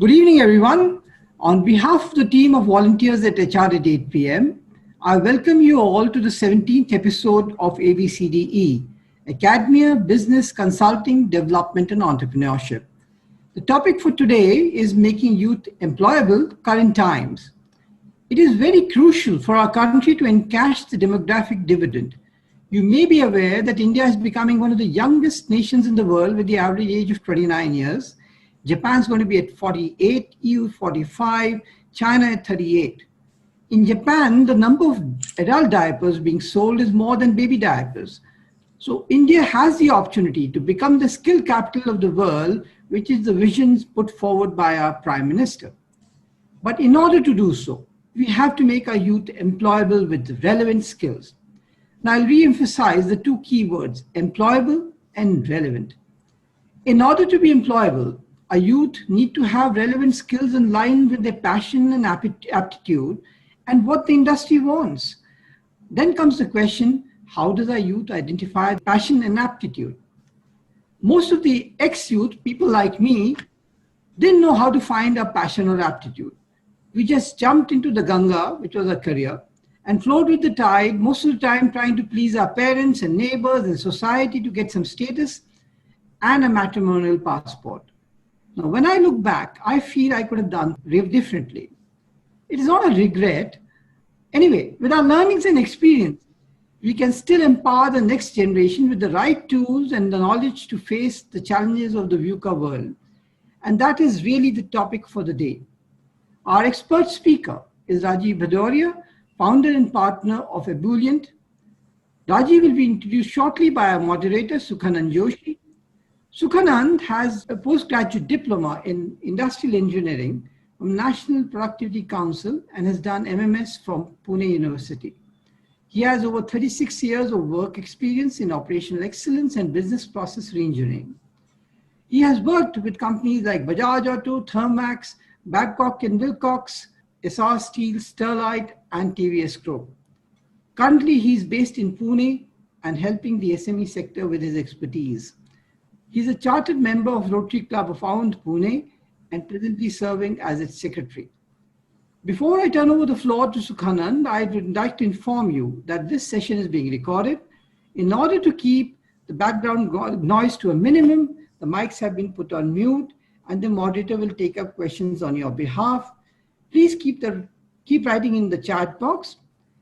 Good evening, everyone. On behalf of the team of volunteers at HR at 8 p.m., I welcome you all to the 17th episode of ABCDE, Academia, Business, Consulting, Development, and Entrepreneurship. The topic for today is making youth employable current times. It is very crucial for our country to encash the demographic dividend. You may be aware that India is becoming one of the youngest nations in the world with the average age of 29 years. Japan's going to be at 48, EU 45, China at 38. In Japan, the number of adult diapers being sold is more than baby diapers. So India has the opportunity to become the skill capital of the world, which is the visions put forward by our Prime Minister. But in order to do so, we have to make our youth employable with relevant skills. Now I'll re-emphasize the two key words, employable and relevant. In order to be employable, our youth need to have relevant skills in line with their passion and aptitude and what the industry wants. Then comes the question, how does our youth identify passion and aptitude? Most of the ex-youth, people like me, didn't know how to find a passion or aptitude. We just jumped into the Ganga, which was our career, and flowed with the tide, most of the time trying to please our parents and neighbors and society to get some status and a matrimonial passport. Now, when I look back, I feel I could have done differently. It is not a regret. Anyway, with our learnings and experience, we can still empower the next generation with the right tools and the knowledge to face the challenges of the VUCA world. And that is really the topic for the day. Our expert speaker is Rajeev Bhadauria, founder and partner of Ebullient. Rajeev will be introduced shortly by our moderator, Sukhanand Joshi. Sukhanand has a postgraduate diploma in industrial engineering from National Productivity Council and has done MMS from Pune University. He has over 36 years of work experience in operational excellence and business process reengineering. He has worked with companies like Bajaj Auto, Thermax, Babcock & Wilcox, SR Steel, Sterlite, and TVS Group. Currently, he is based in Pune and helping the SME sector with his expertise. He is a chartered member of Rotary Club of Aund, Pune, and presently serving as its secretary. Before I turn over the floor to Sukhanand, I would like to inform you that this session is being recorded. In order to keep the background noise to a minimum, the mics have been put on mute, and the moderator will take up questions on your behalf. Please keep writing in the chat box.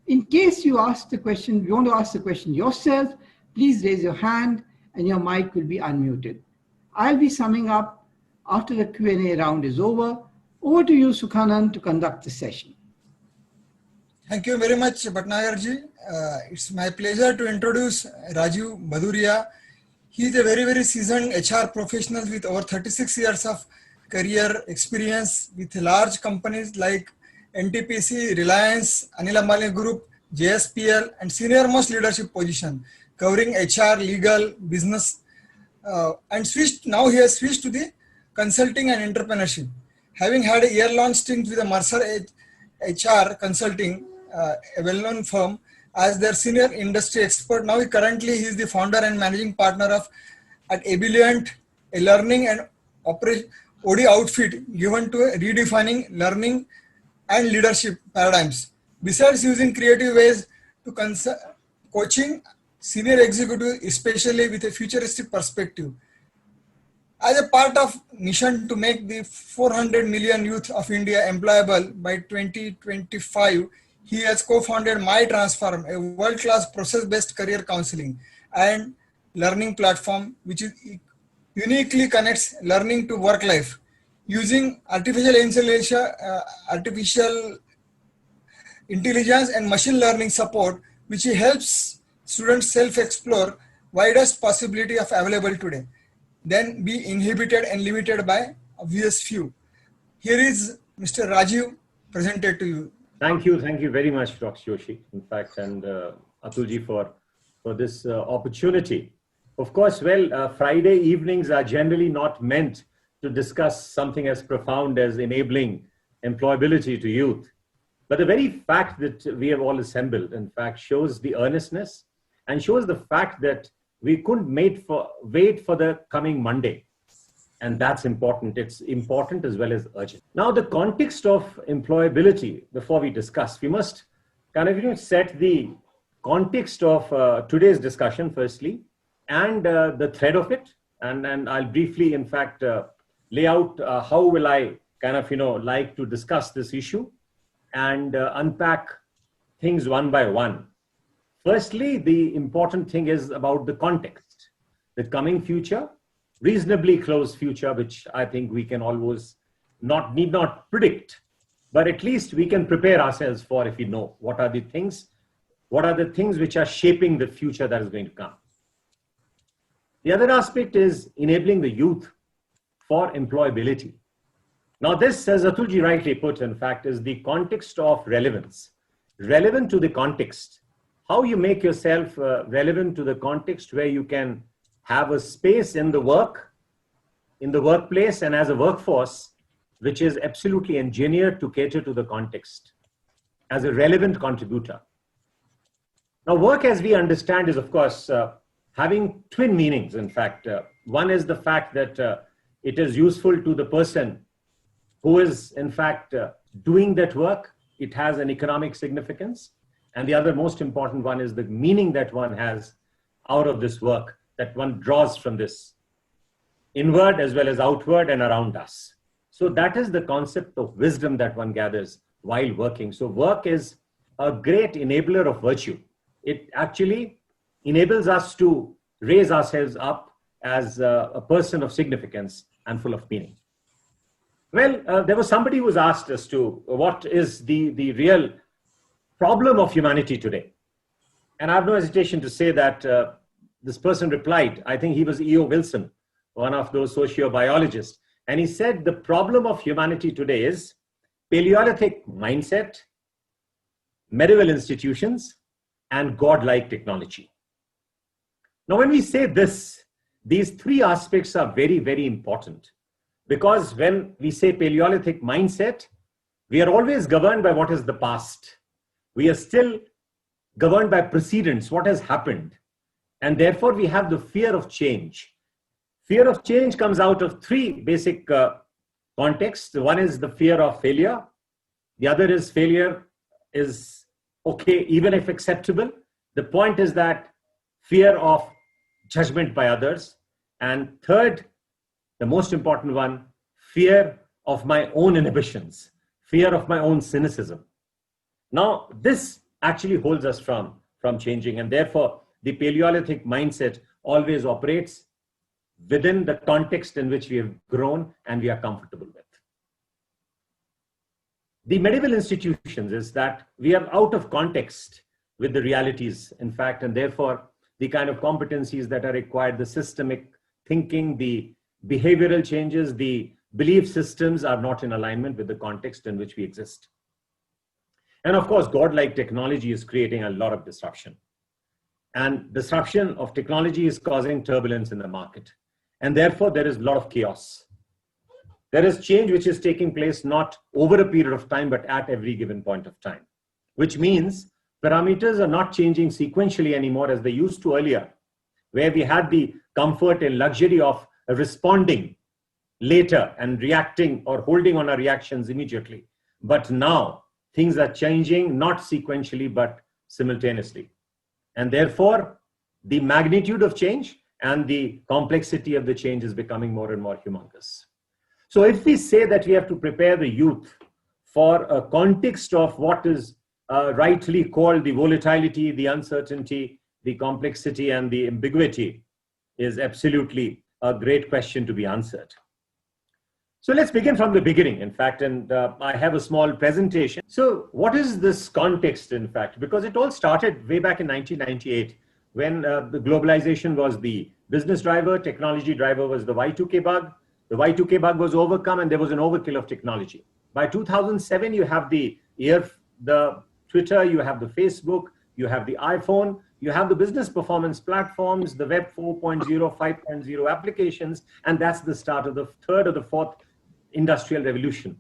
In case you want to ask the question yourself, please raise your hand and your mic will be unmuted. I'll be summing up after the Q&A round is over. Over to you, Sukhanand, to conduct the session. Thank you very much, Bhatnagar ji. It's my pleasure to introduce Rajeev Bhadauria. He is a very, very seasoned HR professional with over 36 years of career experience with large companies like NTPC, Reliance, Anil Ambani Group, JSPL, and senior most leadership position covering HR, legal, business, and now he has switched to the consulting and entrepreneurship. Having had a year-long stint with the Mercer HR Consulting, a well-known firm, as their senior industry expert, now currently he is the founder and managing partner at Ebullient, a learning and OD outfit given to redefining learning and leadership paradigms. Besides using creative ways to coaching senior executive, especially with a futuristic perspective. As a part of mission to make the 400 million youth of India employable by 2025, he has co-founded My Transform, a world-class process-based career counseling and learning platform which uniquely connects learning to work life using artificial intelligence and machine learning support, which helps students self-explore widest possibility of available today, then be inhibited and limited by obvious few. Here is Mr. Rajeev presented to you. Thank you very much, Dr. Joshi, in fact, and Atulji for this opportunity. Of course, Friday evenings are generally not meant to discuss something as profound as enabling employability to youth. But the very fact that we have all assembled, in fact, shows the earnestness and shows the fact that we couldn't wait for the coming Monday. And that's important. It's important as well as urgent. Now, the context of employability, before we discuss, we must kind of set the context of today's discussion firstly, and the thread of it. And I'll briefly, in fact, lay out how will I kind of, like to discuss this issue and unpack things one by one. Firstly, the important thing is about the context, the coming future, reasonably close future, which I think we can always need not predict, but at least we can prepare ourselves for if we know what are the things which are shaping the future that is going to come. The other aspect is enabling the youth for employability. Now this, as Atulji rightly put, in fact, is the context of relevance. Relevant to the context. How you make yourself relevant to the context where you can have a space in the workplace and as a workforce, which is absolutely engineered to cater to the context as a relevant contributor. Now, work as we understand is, of course, having twin meanings. In fact, one is the fact that it is useful to the person who is, in fact, doing that work. It has an economic significance. And the other most important one is the meaning that one has out of this work, that one draws from this inward as well as outward and around us. So that is the concept of wisdom that one gathers while working. So work is a great enabler of virtue. It actually enables us to raise ourselves up as a person of significance and full of meaning. Well, there was somebody who was asked as to what is the real problem of humanity today. And I have no hesitation to say that this person replied, I think he was E.O. Wilson, one of those sociobiologists. And he said the problem of humanity today is Paleolithic mindset, medieval institutions, and godlike technology. Now, when we say this, these three aspects are very, very important. Because when we say Paleolithic mindset, we are always governed by what is the past. We are still governed by precedents, what has happened. And therefore, we have the fear of change. Fear of change comes out of three basic contexts. One is the fear of failure. The other is failure is okay, even if acceptable. The point is that fear of judgment by others. And third, the most important one, fear of my own inhibitions, fear of my own cynicism. Now, this actually holds us from changing, and therefore, the Paleolithic mindset always operates within the context in which we have grown and we are comfortable with. The medieval institutions is that we are out of context with the realities, in fact, and therefore, the kind of competencies that are required, the systemic thinking, the behavioral changes, the belief systems are not in alignment with the context in which we exist. And of course, godlike technology is creating a lot of disruption. And disruption of technology is causing turbulence in the market. And therefore, there is a lot of chaos. There is change which is taking place not over a period of time, but at every given point of time, which means parameters are not changing sequentially anymore as they used to earlier, where we had the comfort and luxury of responding later and reacting or holding on our reactions immediately. But now things are changing not sequentially, but simultaneously. And therefore, the magnitude of change and the complexity of the change is becoming more and more humongous. So if we say that we have to prepare the youth for a context of what is rightly called the volatility, the uncertainty, the complexity, and the ambiguity, is absolutely a great question to be answered. So let's begin from the beginning, in fact, and I have a small presentation. So what is this context, in fact? Because it all started way back in 1998, when the globalization was the business driver, technology driver was the Y2K bug. The Y2K bug was overcome and there was an overkill of technology. By 2007, you have the Twitter, you have the Facebook, you have the iPhone, you have the business performance platforms, the Web 4.0, 5.0 applications, and that's the start of the third or the fourth industrial revolution,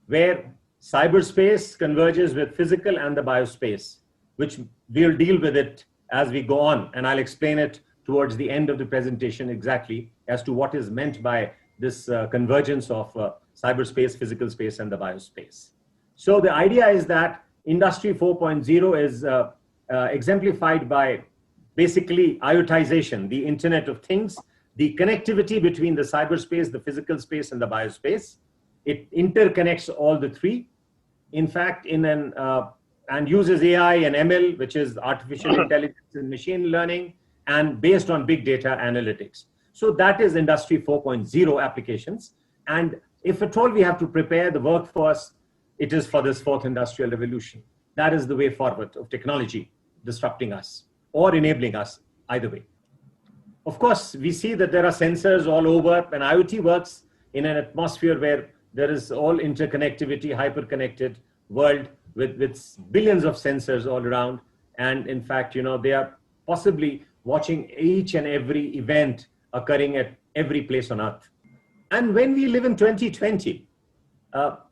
where cyberspace converges with physical and the biospace, which we'll deal with it as we go on. And I'll explain it towards the end of the presentation exactly as to what is meant by this convergence of cyberspace, physical space, and the biospace. So the idea is that Industry 4.0 is exemplified by basically IoTization, the Internet of Things, the connectivity between the cyberspace, the physical space, and the biospace. It interconnects all the three. In fact, and uses AI and ML, which is artificial intelligence and machine learning, and based on big data analytics. So that is Industry 4.0 applications. And if at all we have to prepare the workforce, it is for this fourth industrial revolution. That is the way forward of technology disrupting us or enabling us, either way. Of course, we see that there are sensors all over, and IoT works in an atmosphere where there is all interconnectivity, hyper-connected world with billions of sensors all around. And in fact, they are possibly watching each and every event occurring at every place on earth. And when we live in 2020,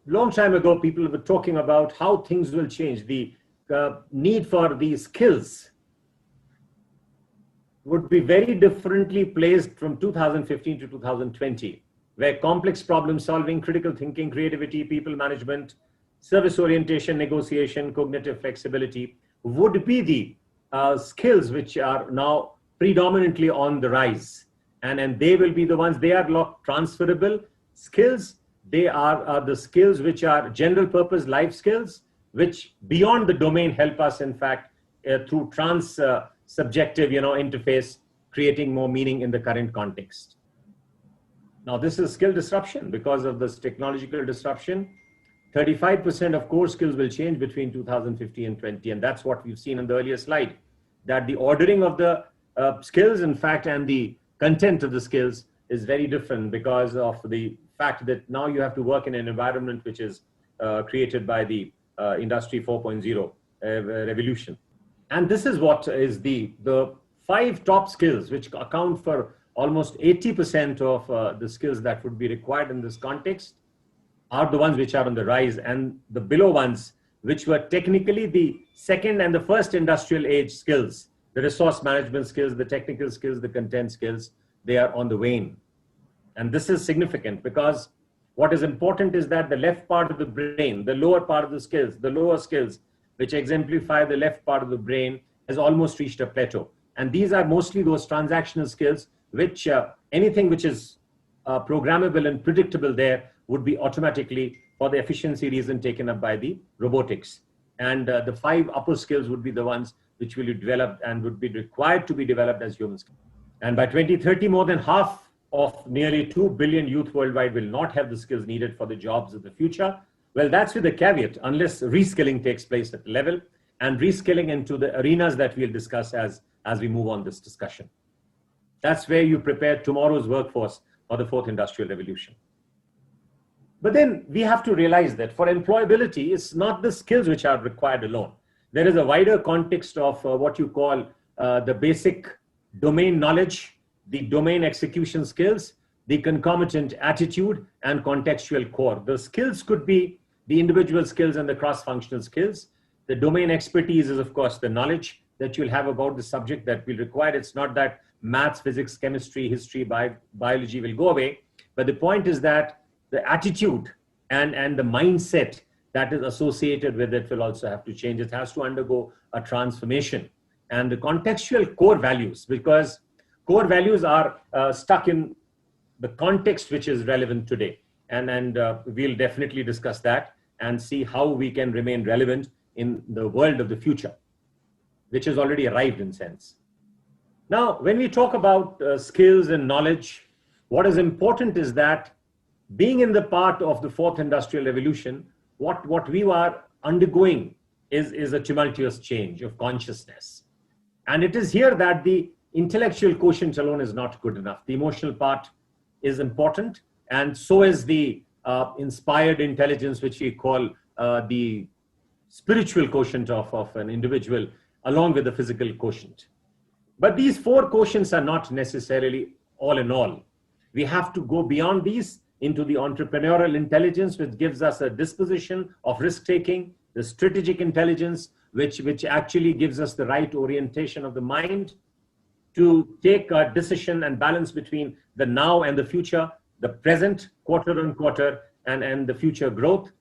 long time ago, people were talking about how things will change. The need for these skills would be very differently placed from 2015 to 2020, where complex problem solving, critical thinking, creativity, people management, service orientation, negotiation, cognitive flexibility would be the skills which are now predominantly on the rise. And they will be the ones, they are transferable skills. They are the skills which are general purpose life skills, which beyond the domain help us, in fact, through subjective interface, creating more meaning in the current context. Now, this is skill disruption. Because of this technological disruption, 35% of core skills will change between 2015 and 20. And that's what we've seen in the earlier slide, that the ordering of the skills, in fact, and the content of the skills is very different because of the fact that now you have to work in an environment which is created by the Industry 4.0 revolution. And this is what is the 5 top skills, which account for almost 80% of the skills that would be required in this context, are the ones which are on the rise, and the below ones, which were technically the second and the first industrial age skills, the resource management skills, the technical skills, the content skills, they are on the wane. And this is significant because what is important is that the left part of the brain, the lower part of the skills, the lower skills, which exemplify the left part of the brain, has almost reached a plateau. And these are mostly those transactional skills, which anything which is programmable and predictable there would be automatically, for the efficiency reason, taken up by the robotics. And the 5 upper skills would be the ones which will be developed and would be required to be developed as human skills. And by 2030, more than half of nearly 2 billion youth worldwide will not have the skills needed for the jobs of the future. Well, that's with a caveat, unless reskilling takes place at the level, and reskilling into the arenas that we'll discuss as we move on this discussion. That's where you prepare tomorrow's workforce for the fourth industrial revolution. But then we have to realize that for employability, it's not the skills which are required alone. There is a wider context of what you call the basic domain knowledge, the domain execution skills, the concomitant attitude, and contextual core. The skills could be the individual skills and the cross-functional skills. The domain expertise is, of course, the knowledge that you'll have about the subject that will require. It's not that maths, physics, chemistry, history, biology will go away. But the point is that the attitude and the mindset that is associated with it will also have to change. It has to undergo a transformation. And the contextual core values, because core values are stuck in the context which is relevant today. And we'll definitely discuss that and see how we can remain relevant in the world of the future, which has already arrived in sense. Now, when we talk about skills and knowledge, what is important is that being in the part of the fourth industrial revolution, what we are undergoing is a tumultuous change of consciousness. And it is here that the intellectual quotient alone is not good enough. The emotional part is important, and so is the inspired intelligence, which we call the spiritual quotient of an individual, along with the physical quotient. But these 4 quotients are not necessarily all in all. We have to go beyond these into the entrepreneurial intelligence, which gives us a disposition of risk-taking, the strategic intelligence, which actually gives us the right orientation of the mind to take a decision and balance between the now and the future, the present, quarter on quarter, and the future growth.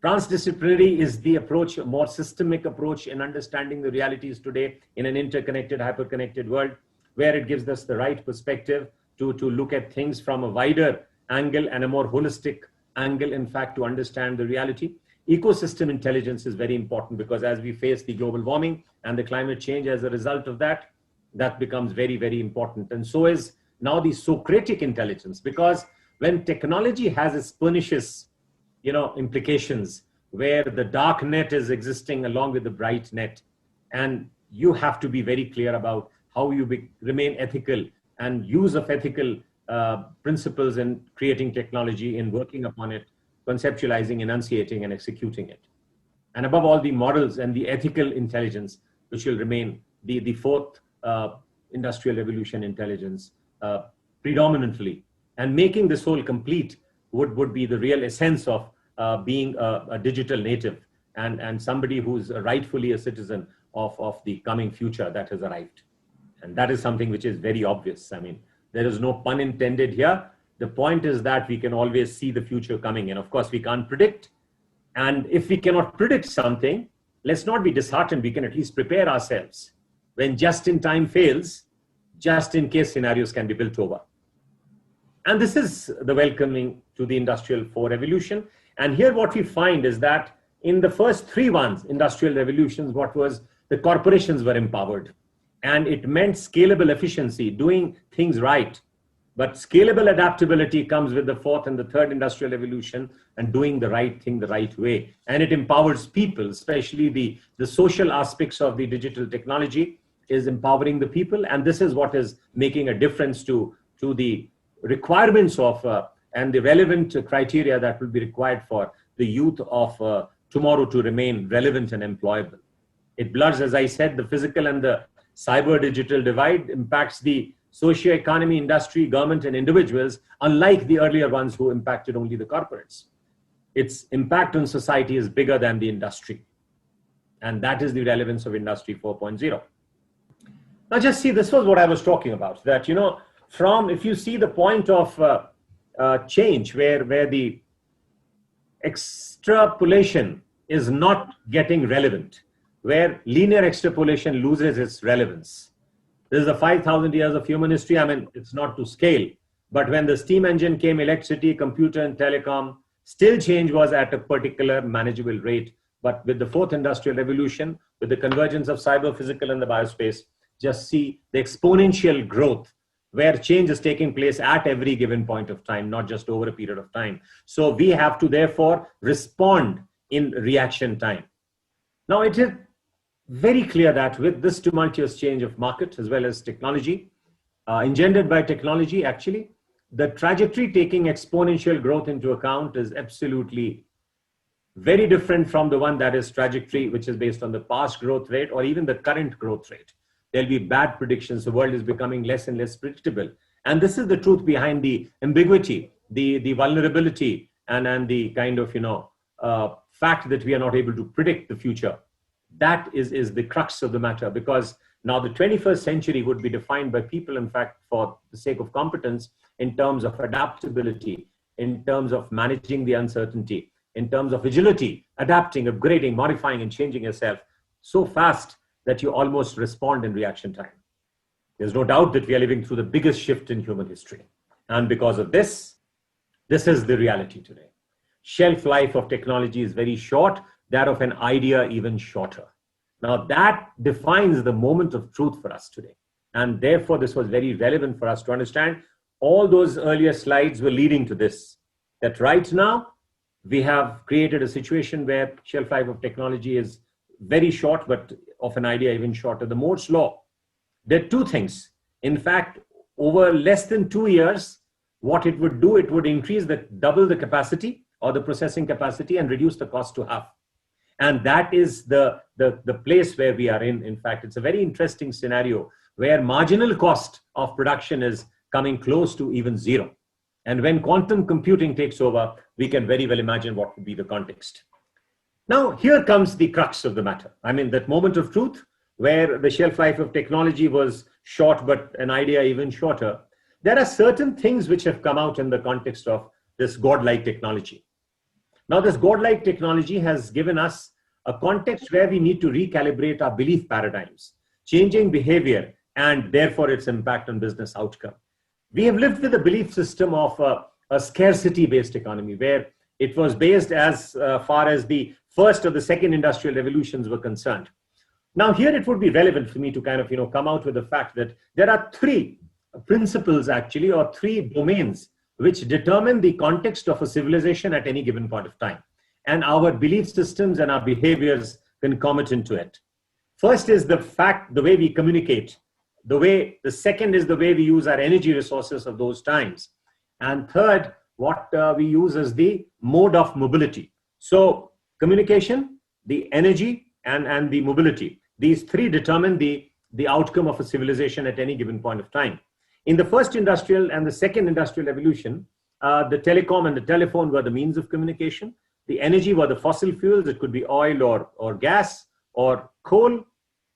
Transdisciplinary is the approach, a more systemic approach in understanding the realities today in an interconnected, hyperconnected world, where it gives us the right perspective to look at things from a wider angle and a more holistic angle, in fact, to understand the reality. Ecosystem intelligence is very important because as we face the global warming and the climate change as a result of that, that becomes very, very important. And so is now the Socratic intelligence, because when technology has its pernicious, implications where the dark net is existing along with the bright net, and you have to be very clear about how you remain ethical and use of ethical principles in creating technology, in working upon it, conceptualizing, enunciating, and executing it. And above all, the morals and the ethical intelligence, which will remain the fourth industrial revolution intelligence predominantly. And making this whole complete would be the real essence of being a digital native and somebody who's rightfully a citizen of the coming future that has arrived. And that is something which is very obvious. I mean, there is no pun intended here. The point is that we can always see the future coming. And of course, we can't predict. And if we cannot predict something, let's not be disheartened. We can at least prepare ourselves. When just in time fails, just in case scenarios can be built over. And this is the welcoming to the Industrial 4 revolution. And here what we find is that in the first three industrial revolutions, what was the corporations were empowered. And it meant scalable efficiency, doing things right. But scalable adaptability comes with the fourth and the third industrial revolution and doing the right thing the right way. And it empowers people, especially the social aspects of the digital technology is empowering the people. And this is what is making a difference to the requirements of and the relevant criteria that will be required for the youth of tomorrow to remain relevant and employable. It blurs, as I said, the physical and the cyber digital divide, impacts the socio-economy, industry, government, and individuals, unlike the earlier ones who impacted only the corporates. Its impact on society is bigger than the industry. And that is the relevance of Industry 4.0. Now just see, this was what I was talking about, that, if you see the point of change where the extrapolation is not getting relevant, where linear extrapolation loses its relevance. This is the 5,000 years of human history. I mean, it's not to scale, but when the steam engine came, electricity, computer, and telecom, still change was at a particular manageable rate. But with the fourth industrial revolution, with the convergence of cyber, physical, and the biospace, just see the exponential growth where change is taking place at every given point of time, not just over a period of time. So we have to therefore respond in reaction time. Now it is very clear that with this tumultuous change of market as well as technology, engendered by technology, actually, the trajectory taking exponential growth into account is absolutely very different from the one that is trajectory, which is based on the past growth rate or even the current growth rate. There'll be bad predictions. The world is becoming less and less predictable. And this is the truth behind the ambiguity, the vulnerability, and the kind of, fact that we are not able to predict the future. That is the crux of the matter, because now the 21st century would be defined by people, in fact, for the sake of competence, in terms of adaptability, in terms of managing the uncertainty, in terms of agility, adapting, upgrading, modifying, and changing yourself so fast that you almost respond in reaction time. There's no doubt that we are living through the biggest shift in human history. And because of this is the reality today. Shelf life of technology is very short, that of an idea even shorter. Now that defines the moment of truth for us today. And therefore, this was very relevant for us to understand. All those earlier slides were leading to this, that right now, we have created a situation where shelf life of technology is very short, but of an idea even shorter. The Moore's law, there are two things. In fact, over less than 2 years, what it would do, it would increase double the capacity or the processing capacity and reduce the cost to half. And that is the place where we are in. In fact, it's a very interesting scenario where marginal cost of production is coming close to even zero. And when quantum computing takes over, we can very well imagine what would be the context. Now, here comes the crux of the matter. I mean, that moment of truth where the shelf life of technology was short, but an idea even shorter. there are certain things which have come out in the context of this godlike technology. Now, this godlike technology has given us a context where we need to recalibrate our belief paradigms, changing behavior, and therefore its impact on business outcome. We have lived with a belief system of a scarcity-based economy, where it was based as far as the first or the second industrial revolutions were concerned. Now, here it would be relevant for me to kind of, come out with the fact that there are three principles actually, or three domains which determine the context of a civilization at any given point of time, and our belief systems and our behaviors concomitant to it. First is the way we communicate. The second is the way we use our energy resources of those times. And third, what we use as the mode of mobility. So communication, the energy, and the mobility. These three determine the outcome of a civilization at any given point of time. In the first industrial and the second industrial revolution, the telecom and the telephone were the means of communication. The energy were the fossil fuels. It could be oil or gas or coal.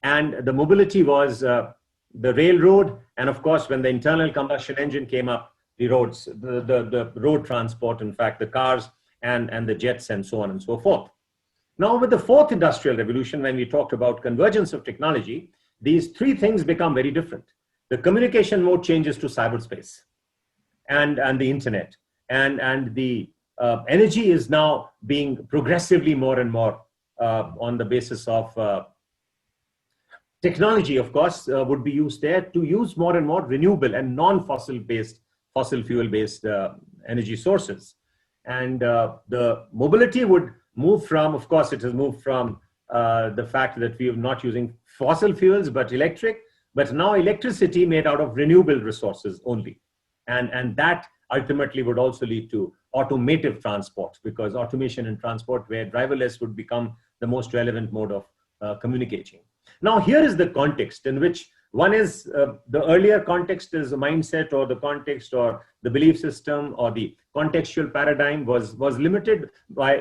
And the mobility was the railroad. And of course, when the internal combustion engine came up, the roads, the road transport, in fact, the cars and the jets and so on and so forth. Now, with the fourth industrial revolution, when we talked about convergence of technology, these three things become very different. The communication mode changes to cyberspace and the internet, and the energy is now being progressively more and more on the basis of technology, of course, would be used there to use more and more renewable and non-fossil fuel-based energy sources. And the mobility would move from, of course, it has moved from the fact that we are not using fossil fuels, but electric, but now electricity made out of renewable resources only. And that ultimately would also lead to automotive transport, because automation in transport where driverless would become the most relevant mode of communicating. Now, here is the context in which one is the earlier context is a mindset, or the context or the belief system or the contextual paradigm was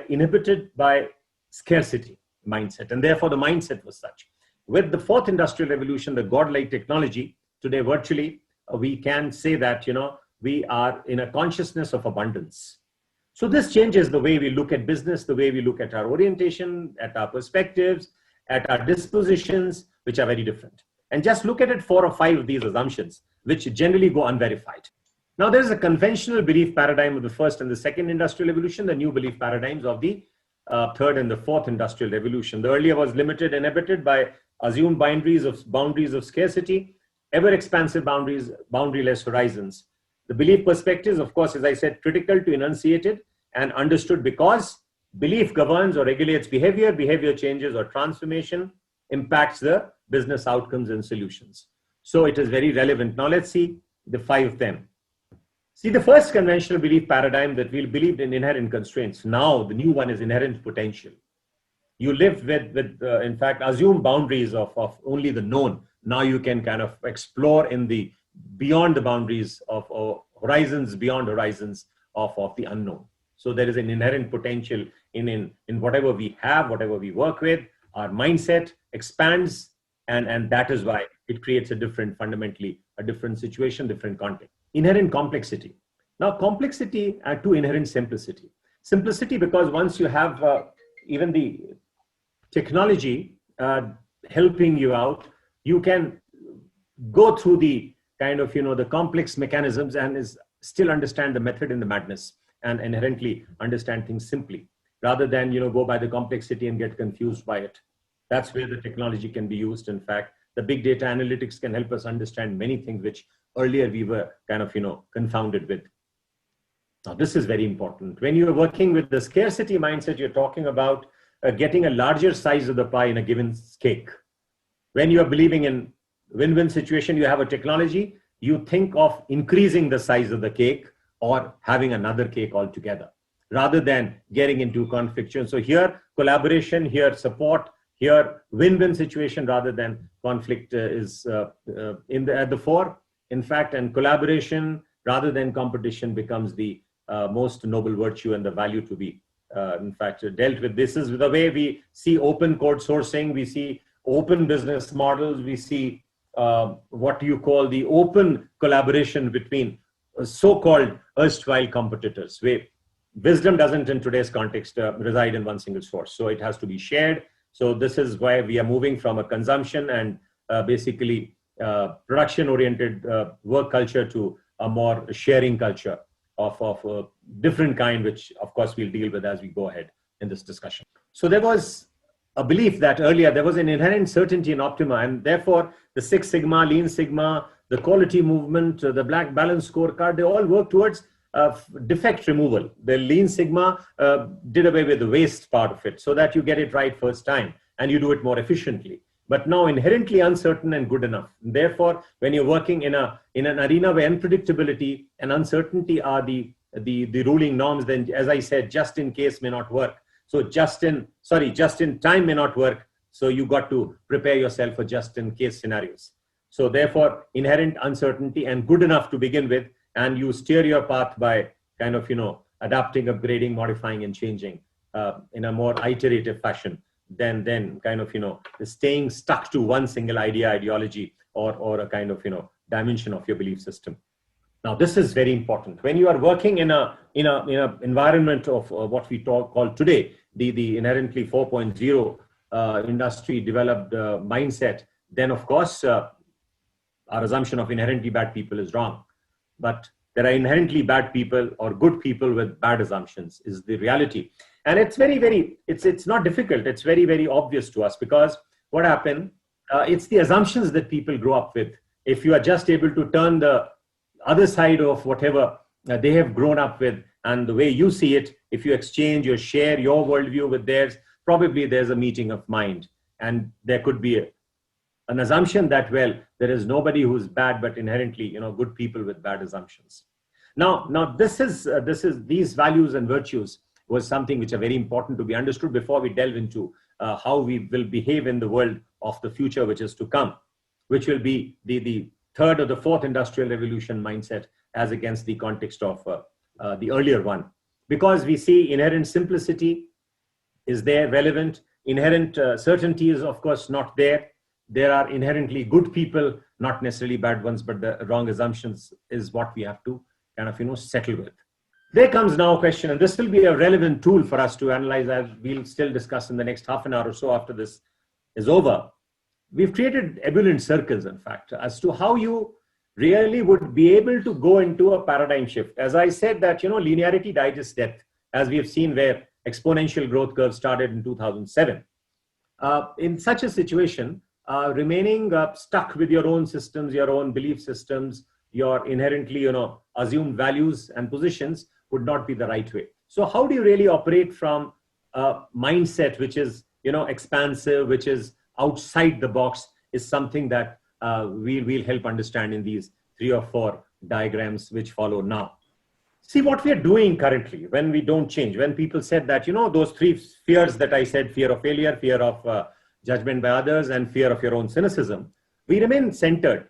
inhibited by scarcity mindset. And therefore the mindset was such. With the fourth industrial revolution, the godlike technology, today virtually we can say that, we are in a consciousness of abundance. So this changes the way we look at business, the way we look at our orientation, at our perspectives, at our dispositions, which are very different. And just look at it 4 or 5 of these assumptions, which generally go unverified. Now, there's a conventional belief paradigm of the first and the second industrial revolution, the new belief paradigms of the third and the fourth industrial revolution. The earlier was limited, inhibited by assumed boundaries of scarcity, ever expansive boundaries, boundaryless horizons. The belief perspectives, of course, as I said, critical to enunciated and understood, because belief governs or regulates behavior, behavior changes or transformation impacts the business outcomes and solutions. So it is very relevant. Now let's see the 5 of them. See, the first conventional belief paradigm that we believed in inherent constraints. Now the new one is inherent potential. You lived with in fact, assumed boundaries of only the known. Now you can kind of explore beyond the boundaries of horizons, beyond horizons of the unknown. So there is an inherent potential in whatever we have, whatever we work with. Our mindset expands, and that is why it creates fundamentally a different situation, different context. Inherent complexity. Now, complexity to inherent simplicity. Simplicity, because once you have even the technology helping you out, you can go through the kind of, the complex mechanisms and still understand the method in the madness and inherently understand things simply, rather than, go by the complexity and get confused by it. That's where the technology can be used. In fact, the big data analytics can help us understand many things which earlier we were kind of, confounded with. Now, this is very important. When you're working with the scarcity mindset, you're talking about getting a larger size of the pie in a given cake. When you're believing in win-win situation, you have a technology, you think of increasing the size of the cake or having another cake altogether, rather than getting into conflict. So here, collaboration, here, support, here, win-win situation rather than conflict is at the fore. In fact, and collaboration rather than competition becomes the most noble virtue and the value to be, in fact, dealt with. This is the way we see open code sourcing, we see open business models, we see what you call the open collaboration between so-called erstwhile competitors, where wisdom doesn't in today's context reside in one single source. So it has to be shared. So this is why we are moving from a consumption and basically production-oriented work culture to a more sharing culture of a different kind, which of course we'll deal with as we go ahead in this discussion. So there was a belief that earlier there was an inherent certainty in Optima, and therefore the Six Sigma, Lean Sigma, the quality movement, the Black Balance scorecard, they all work towards defect removal. The Lean Sigma did away with the waste part of it so that you get it right first time and you do it more efficiently. But now inherently uncertain and good enough. Therefore, when you're working in an arena where unpredictability and uncertainty are the ruling norms, then as I said, just in case may not work. So just in time may not work. So you got to prepare yourself for just in case scenarios. So therefore, inherent uncertainty and good enough to begin with, and you steer your path by kind of, adapting, upgrading, modifying, and changing in a more iterative fashion than kind of, staying stuck to one single ideology or a kind of, dimension of your belief system. Now, this is very important. When you are working in a environment of what we call today, the inherently 4.0 industry developed mindset, then of course, our assumption of inherently bad people is wrong. But there are inherently bad people or good people with bad assumptions is the reality. And it's it's not difficult. It's very, very obvious to us, because what happened, it's the assumptions that people grow up with. If you are just able to turn the other side of whatever they have grown up with and the way you see it, if you exchange or share your worldview with theirs, probably there's a meeting of mind. And there could be an assumption that, well, there is nobody who's bad, but inherently, good people with bad assumptions. Now these values and virtues was something which are very important to be understood before we delve into how we will behave in the world of the future, which is to come, which will be the third or the fourth industrial revolution mindset as against the context of the earlier one. Because we see inherent simplicity is there, relevant. Inherent certainty is, of course, not there. There are inherently good people, not necessarily bad ones, but the wrong assumptions is what we have to kind of, settle with. There comes now a question, and this will be a relevant tool for us to analyze, as we'll still discuss in the next half an hour or so after this is over. We've created ebullient circles, in fact, as to how you really would be able to go into a paradigm shift. As I said that, linearity digests depth, as we have seen where exponential growth curve started in 2007. In such a situation, remaining stuck with your own systems, your own belief systems, your inherently, assumed values and positions would not be the right way. So how do you really operate from a mindset which is, expansive, which is outside the box, is something that we'll help understand in these 3 or 4 diagrams which follow now. See what we are doing currently when we don't change. When people said that, those 3 fears that I said, fear of failure, fear of judgment by others, and fear of your own cynicism, we remain centered.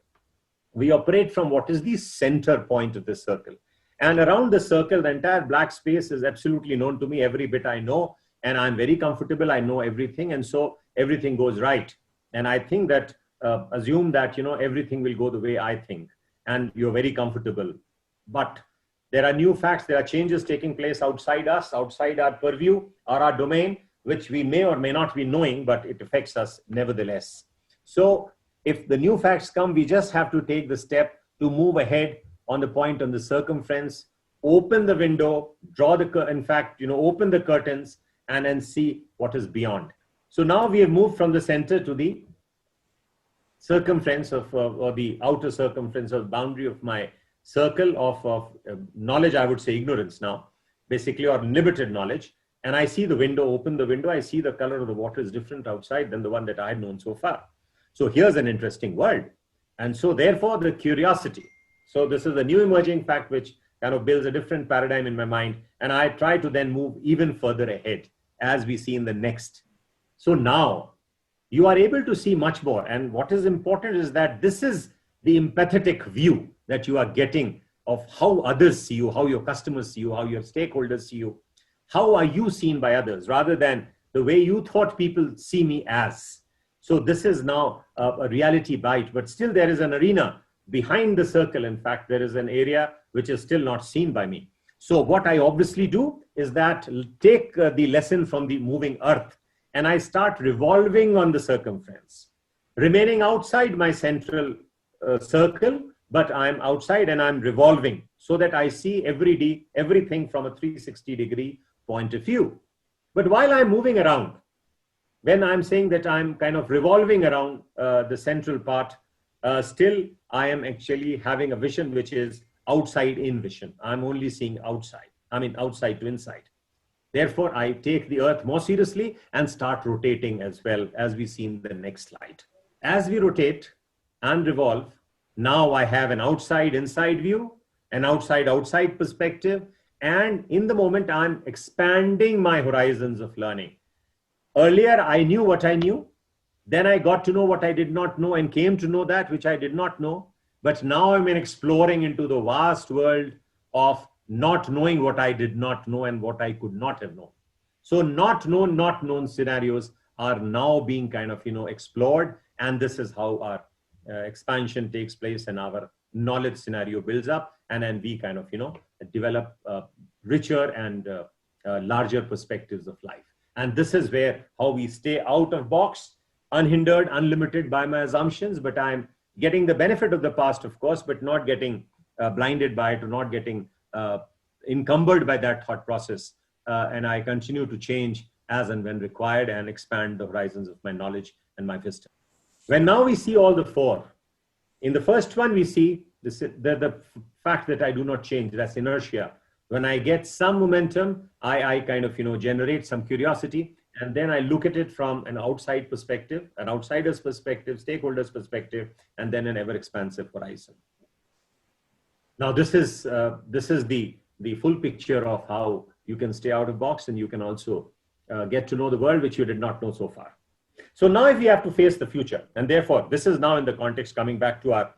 We operate from what is the center point of this circle. And around the circle, the entire black space is absolutely known to me, every bit I know, and I'm very comfortable, I know everything, and so everything goes right. And I think that, assume that, everything will go the way I think, and you're very comfortable. But there are new facts, there are changes taking place outside us, outside our purview or our domain, which we may or may not be knowing, but it affects us nevertheless. So if the new facts come, we just have to take the step to move ahead on the point on the circumference, open the window, open the curtains, and then see what is beyond. So now we have moved from the center to the circumference of, or the outer circumference of boundary of my circle of knowledge, I would say ignorance now, basically, or limited knowledge. And I see the window, open the window, I see the color of the water is different outside than the one that I had known so far. So here's an interesting world. And so therefore the curiosity. So this is a new emerging fact which kind of builds a different paradigm in my mind. And I try to then move even further ahead as we see in the next. So now you are able to see much more. And what is important is that this is the empathetic view that you are getting of how others see you, how your customers see you, how your stakeholders see you. How are you seen by others rather than the way you thought people see me as? So this is now a reality bite, but still there is an arena behind the circle. In fact, there is an area which is still not seen by me. So what I obviously do is that take the lesson from the moving earth and I start revolving on the circumference, remaining outside my central circle, but I'm outside and I'm revolving so that I see everything from a 360-degree point of view. But while I'm moving around, when I'm saying that I'm kind of revolving around the central part, still I am actually having a vision which is outside in vision. I'm only seeing outside, outside to inside. Therefore, I take the earth more seriously and start rotating as well, as we see in the next slide. As we rotate and revolve, now I have an outside inside view, an outside perspective, and in the moment I'm expanding my horizons of learning. Earlier, I knew what I knew. Then I got to know what I did not know and came to know that which I did not know. But now I'm exploring into the vast world of not knowing what I did not know and what I could not have known. So not known scenarios are now being kind of, explored. And this is how our expansion takes place and our knowledge scenario builds up. And then we kind of, develop richer and larger perspectives of life. And this is where how we stay out of box, unhindered, unlimited by my assumptions, but I'm getting the benefit of the past, of course, but not getting blinded by it or not getting encumbered by that thought process. And I continue to change as and when required and expand the horizons of my knowledge and my wisdom. When now we see all the four, in the first one, we see the fact that I do not change, that's inertia. When I get some momentum, I kind of, generate some curiosity, and then I look at it from an outside perspective, an outsider's perspective, stakeholder's perspective, and then an ever expansive horizon. Now, this is the full picture of how you can stay out of box and you can also get to know the world which you did not know so far. So now if we have to face the future, and therefore this is now in the context coming back to our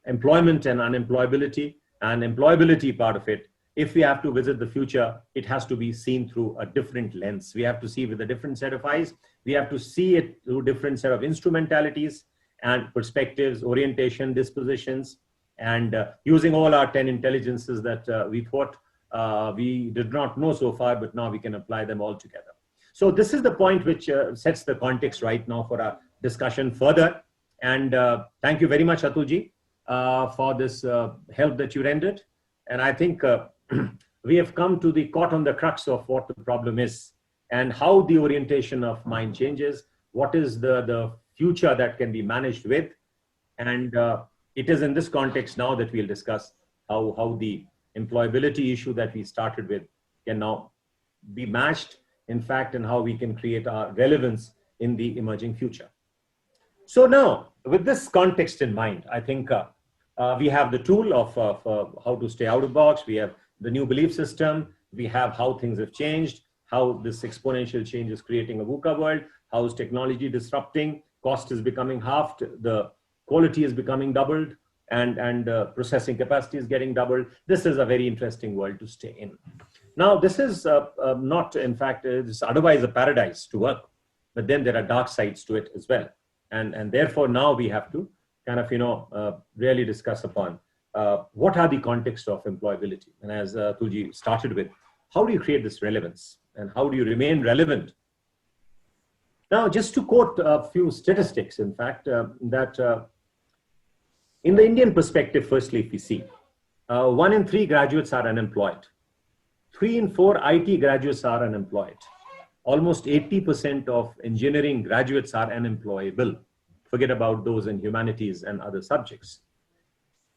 employment and unemployability and employability part of it. If we have to visit the future, it has to be seen through a different lens. We have to see with a different set of eyes. We have to see it through different set of instrumentalities and perspectives, orientation, dispositions, and using all our 10 intelligences that we thought we did not know so far, but now we can apply them all together. So this is the point which sets the context right now for our discussion further. And thank you very much, Atulji, for this help that you rendered. And I think we have come to the caught on the crux of what the problem is and how the orientation of mind changes, what is the future that can be managed with. And it is in this context now that we'll discuss how the employability issue that we started with can now be matched, in fact, and how we can create our relevance in the emerging future. So now, with this context in mind, I think we have the tool of how to stay out of box. We have the new belief system. We have how things have changed, how this exponential change is creating a VUCA world, how is technology disrupting, cost is becoming halved, the quality is becoming doubled, and processing capacity is getting doubled. This is a very interesting world to stay in. Now, this is not, in fact, it's otherwise a paradise to work, but then there are dark sides to it as well. And therefore, now we have to kind of, really discuss upon what are the context of employability. And as Tulji started with, how do you create this relevance and how do you remain relevant? Now, just to quote a few statistics, in fact, that in the Indian perspective, firstly, if we see, 1 in 3 graduates are unemployed. 3 in 4 IT graduates are unemployed. Almost 80% of engineering graduates are unemployable. Forget about those in humanities and other subjects.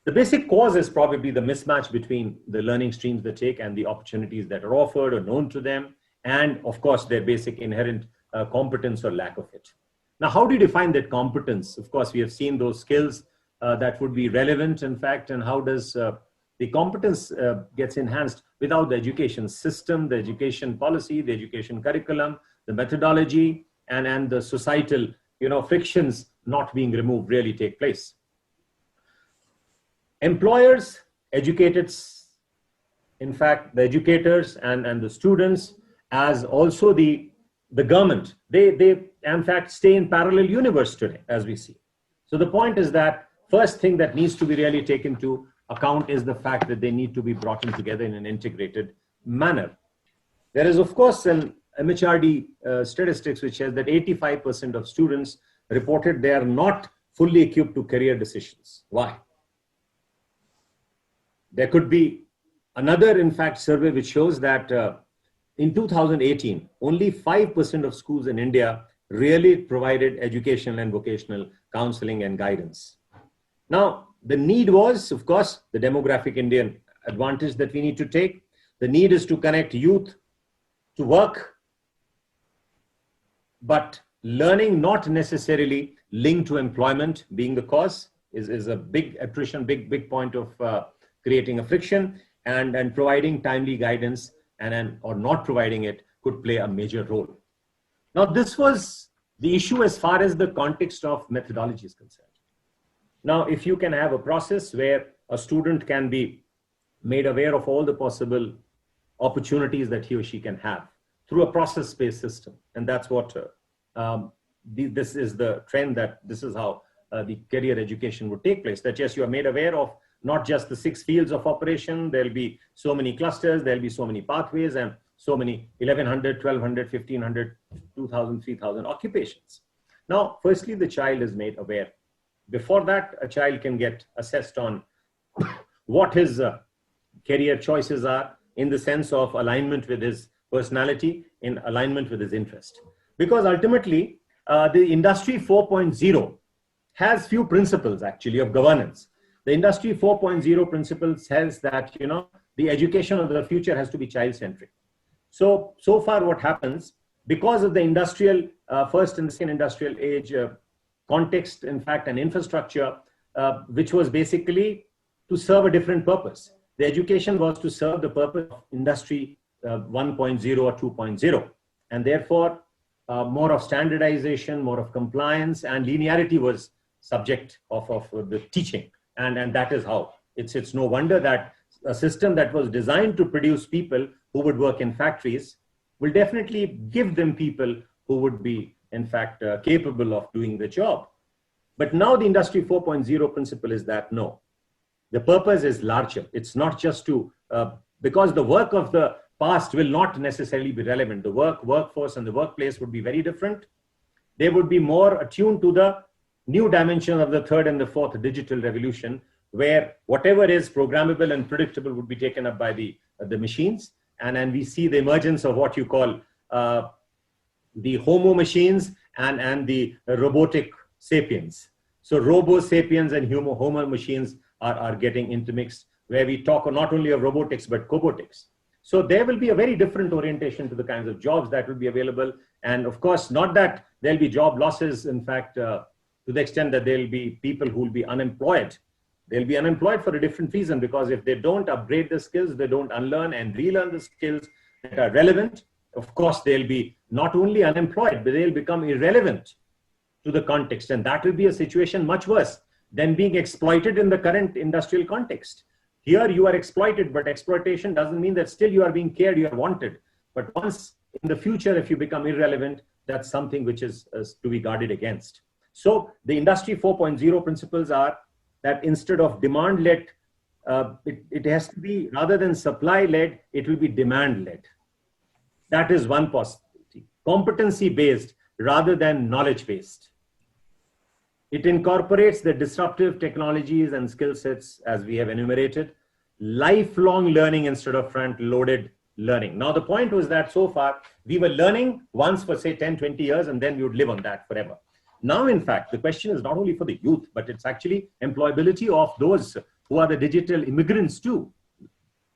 The basic cause is probably the mismatch between the learning streams they take and the opportunities that are offered or known to them, and of course, their basic inherent competence or lack of it. Now, how do you define that competence? Of course, we have seen those skills that would be relevant, in fact, and how does the competence gets enhanced without the education system, the education policy, the education curriculum, the methodology, and the societal, frictions not being removed really take place. Employers, educated, in fact, the educators and the students, as also the the government, they in fact stay in parallel universe today, as we see. So the point is that first thing that needs to be really taken to account is the fact that they need to be brought in together in an integrated manner. There is, of course, an MHRD statistics which says that 85% of students reported they are not fully equipped to career decisions. Why? There could be another, in fact, survey which shows that in 2018, only 5% of schools in India really provided educational and vocational counseling and guidance. Now, the need was, of course, the demographic Indian advantage that we need to take. The need is to connect youth to work, but learning not necessarily linked to employment being the cause is a big attrition, big point of creating a friction, and providing timely guidance or not providing it could play a major role. Now, this was the issue as far as the context of methodology is concerned. Now, if you can have a process where a student can be made aware of all the possible opportunities that he or she can have through a process-based system, and that's what this is the trend, that this is how the career education would take place. That yes, you are made aware of not just the 6 fields of operation, there'll be so many clusters, there'll be so many pathways, and so many 1100, 1200, 1500, 2000, 3000 occupations. Now, firstly, the child is made aware. Before that, a child can get assessed on what his career choices are in the sense of alignment with his personality, in alignment with his interest. Because ultimately, the Industry 4.0 has few principles actually of governance. The Industry 4.0 principle says that, the education of the future has to be child-centric. So far what happens, because of the industrial, first and second industrial age context, in fact, and infrastructure, which was basically to serve a different purpose. The education was to serve the purpose of Industry 1.0 or 2.0. And therefore, more of standardization, more of compliance, and linearity was subject of the teaching. And that is how. It's no wonder that a system that was designed to produce people who would work in factories will definitely give them people who would be, in fact, capable of doing the job. But now the Industry 4.0 principle is that no, the purpose is larger. It's not just to, because the work of the past will not necessarily be relevant. The workforce and the workplace would be very different. They would be more attuned to the new dimension of the third and the fourth digital revolution, where whatever is programmable and predictable would be taken up by the machines. And we see the emergence of what you call the Homo machines and the robotic sapiens. So Robo sapiens and Homo machines are getting intermixed, where we talk not only of robotics, but cobotics. So there will be a very different orientation to the kinds of jobs that will be available. And of course, not that there'll be job losses, in fact, to the extent that there'll be people who will be unemployed. They'll be unemployed for a different reason, because if they don't upgrade the skills, they don't unlearn and relearn the skills that are relevant, of course, they'll be not only unemployed, but they'll become irrelevant to the context. And that will be a situation much worse than being exploited in the current industrial context. Here you are exploited, but exploitation doesn't mean that still you are being cared, you are wanted. But once in the future, if you become irrelevant, that's something which is to be guarded against. So the Industry 4.0 principles are that instead of demand-led, it has to be, rather than supply-led, it will be demand-led. That is one possibility. Competency-based rather than knowledge-based. It incorporates the disruptive technologies and skill sets as we have enumerated. Lifelong learning instead of front-loaded learning. Now, the point was that so far, we were learning once for say 10, 20 years, and then we would live on that forever. Now, in fact, the question is not only for the youth, but it's actually employability of those who are the digital immigrants too.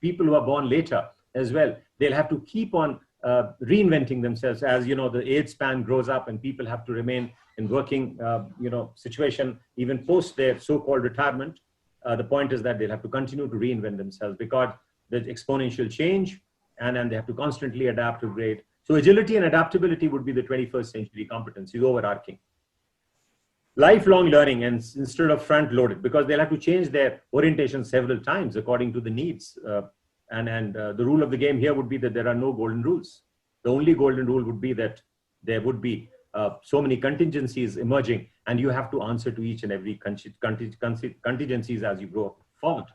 People who are born later as well. They'll have to keep on reinventing themselves as, the age span grows up and people have to remain in working, situation even post their so-called retirement. The point is that they'll have to continue to reinvent themselves because there's exponential change and they have to constantly adapt, upgrade. So agility and adaptability would be the 21st century competency, overarching. Lifelong learning and instead of front-loaded, because they'll have to change their orientation several times according to the needs. The rule of the game here would be that there are no golden rules. The only golden rule would be that there would be so many contingencies emerging, and you have to answer to each and every contingencies as you go forward.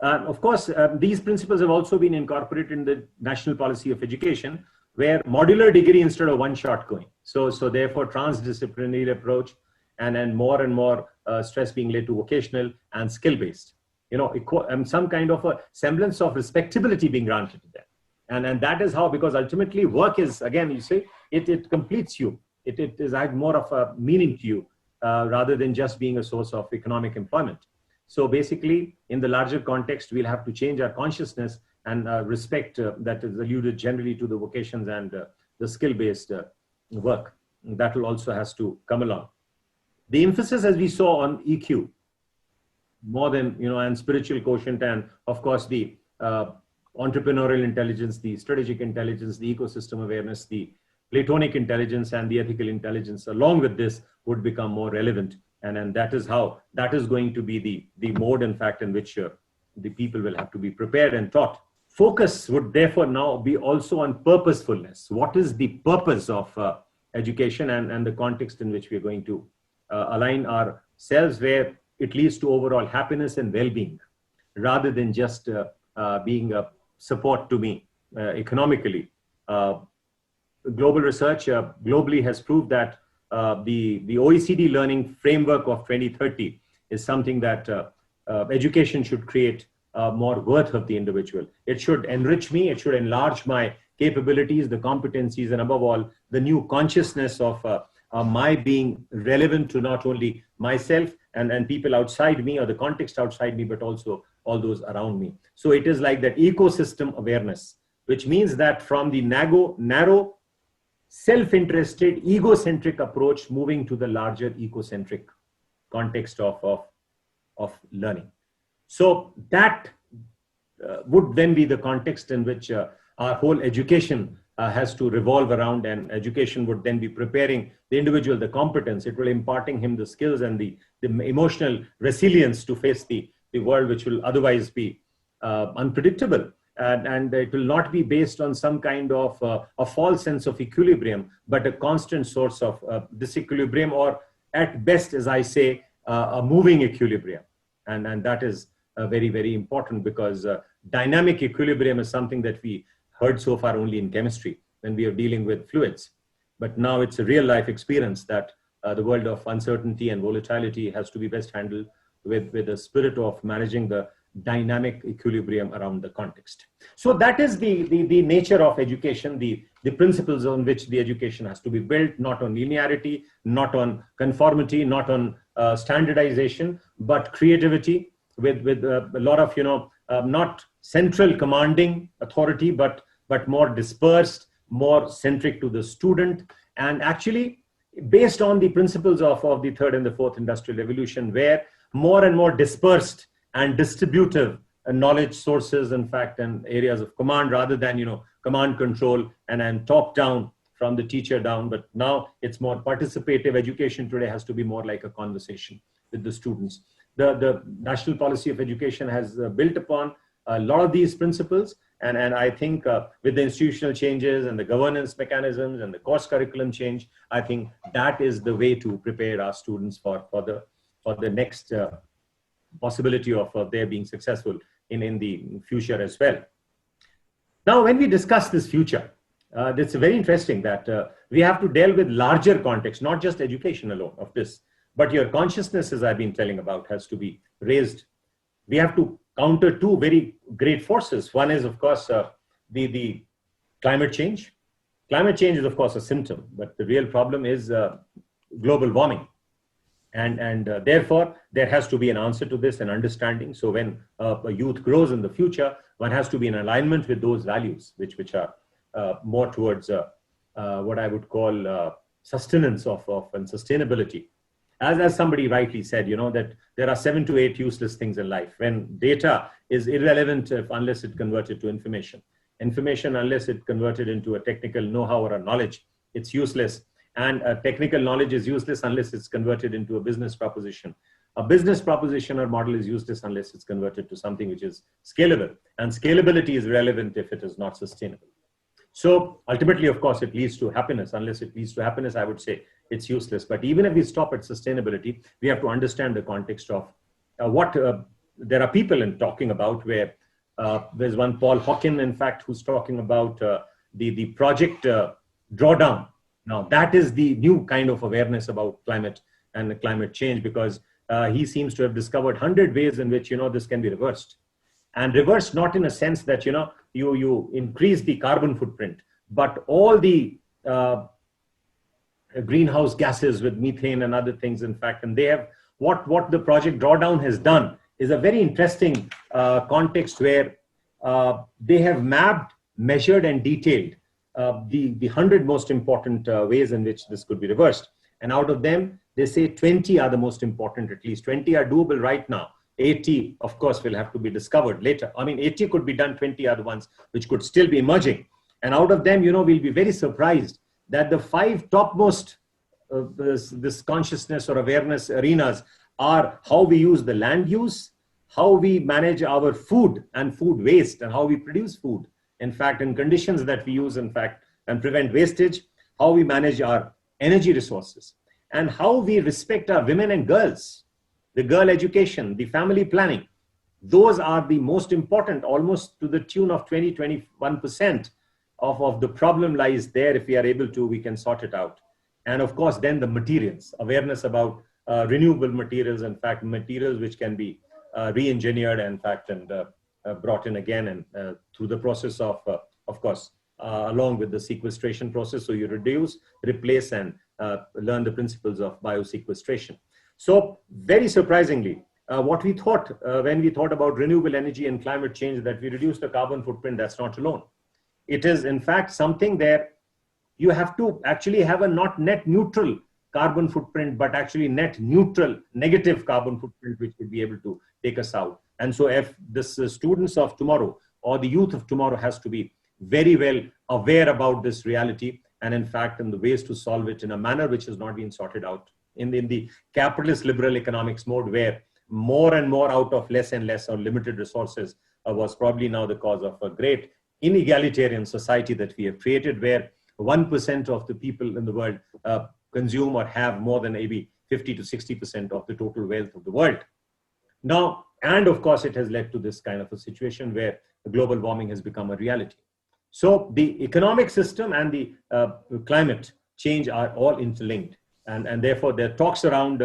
Of course, these principles have also been incorporated in the National Policy of Education, where modular degree instead of one-shot going. So therefore, transdisciplinary approach, and more stress being laid to vocational and skill-based. Some kind of a semblance of respectability being granted to them. And that is how, because ultimately work is, again, you say, it completes you. It is add more of a meaning to you rather than just being a source of economic employment. So basically, in the larger context, we'll have to change our consciousness and respect that is alluded generally to the vocations and the skill-based work. That will also has to come along. The emphasis, as we saw, on EQ, more than, and spiritual quotient, and of course the entrepreneurial intelligence, the strategic intelligence, the ecosystem awareness, the Platonic intelligence, and the ethical intelligence, along with this, would become more relevant. And that is how, that is going to be the mode, in fact, in which the people will have to be prepared and taught. Focus would therefore now be also on purposefulness. What is the purpose of education, and the context in which we are going to align ourselves, where it leads to overall happiness and well-being, rather than just being a support to me economically. Global research globally has proved that the OECD learning framework of 2030 is something that education should create more worth of the individual. It should enrich me, it should enlarge my capabilities, the competencies, and above all, the new consciousness of my being relevant to not only myself and people outside me, or the context outside me, but also all those around me. So it is like that ecosystem awareness, which means that from the narrow self-interested, egocentric approach, moving to the larger ecocentric context of learning. So that would then be the context in which our whole education has to revolve around, and education would then be preparing the individual, the competence. It will imparting him the skills and the emotional resilience to face the world, which will otherwise be unpredictable. And it will not be based on some kind of a false sense of equilibrium, but a constant source of disequilibrium, or at best, as I say, a moving equilibrium. And that is very, very important, because dynamic equilibrium is something that we heard so far only in chemistry when we are dealing with fluids. But now it's a real life experience that the world of uncertainty and volatility has to be best handled with a spirit of managing the dynamic equilibrium around the context. So that is the nature of education, the principles on which the education has to be built, not on linearity, not on conformity, not on standardization, but creativity with a lot of, not central commanding authority, but more dispersed, more centric to the student, and actually based on the principles of the third and the fourth industrial revolution, where more and more dispersed and distributive knowledge sources, in fact, and areas of command, rather than, command control and top down from the teacher down. But now it's more participative. Education today has to be more like a conversation with the students. The National Policy of Education has built upon a lot of these principles. And I think with the institutional changes and the governance mechanisms and the course curriculum change, I think that is the way to prepare our students for the next possibility of their being successful in the future as well. Now, when we discuss this future, it's very interesting that we have to deal with larger context, not just education alone of this, but your consciousness, as I've been telling about, has to be raised. We have to counter two very great forces. One is, of course, the climate change. Climate change is, of course, a symptom, but the real problem is global warming. And therefore, there has to be an answer to this and understanding. So when a youth grows in the future, one has to be in alignment with those values, which are more towards what I would call sustenance of and sustainability. As somebody rightly said, that there are 7 to 8 useless things in life. When data is irrelevant unless it converted to information. Information, unless it converted into a technical know-how or a knowledge, it's useless. And technical knowledge is useless unless it's converted into a business proposition. A business proposition or model is useless unless it's converted to something which is scalable. And scalability is relevant if it is not sustainable. So ultimately, of course, it leads to happiness. Unless it leads to happiness, I would say it's useless. But even if we stop at sustainability, we have to understand the context of what there are people in talking about, where there's one Paul Hawken, in fact, who's talking about the project drawdown. Now, that is the new kind of awareness about climate and climate change, because he seems to have discovered 100 ways in which, this can be reversed. And reversed not in a sense that, you increase the carbon footprint, but all the greenhouse gases with methane and other things, in fact. And they have, what the project drawdown has done is a very interesting context where they have mapped, measured and detailed the 100 most important ways in which this could be reversed. And out of them, they say 20 are the most important. At least 20 are doable right now. 80, of course, will have to be discovered later. I mean, 80 could be done, 20 are the ones which could still be emerging. And out of them, we'll be very surprised that the 5 topmost this consciousness or awareness arenas are how we use the land use, how we manage our food and food waste, and how we produce food, in fact, in conditions that we use, in fact, and prevent wastage, how we manage our energy resources, and how we respect our women and girls, the girl education, the family planning. Those are the most important, almost to the tune of 20-21% of the problem lies there. If we are able to, we can sort it out. And of course, then the materials, awareness about renewable materials, in fact, materials which can be re-engineered, in fact, and brought in again, and through the process of course, along with the sequestration process. So you reduce, replace, and learn the principles of biosequestration. So very surprisingly, what we thought when we thought about renewable energy and climate change, that we reduce the carbon footprint, that's not alone. It is, in fact, something there you have to actually have a not net neutral carbon footprint, but actually net neutral negative carbon footprint, which would be able to take us out. And so if this students of tomorrow or the youth of tomorrow has to be very well aware about this reality, and in fact, in the ways to solve it in a manner which has not been sorted out in the capitalist liberal economics mode, where more and more out of less and less or limited resources was probably now the cause of a great inegalitarian society that we have created, where 1% of the people in the world consume or have more than maybe 50 to 60% of the total wealth of the world. Now, and of course, it has led to this kind of a situation where global warming has become a reality. So the economic system and the climate change are all interlinked. And therefore, there are talks around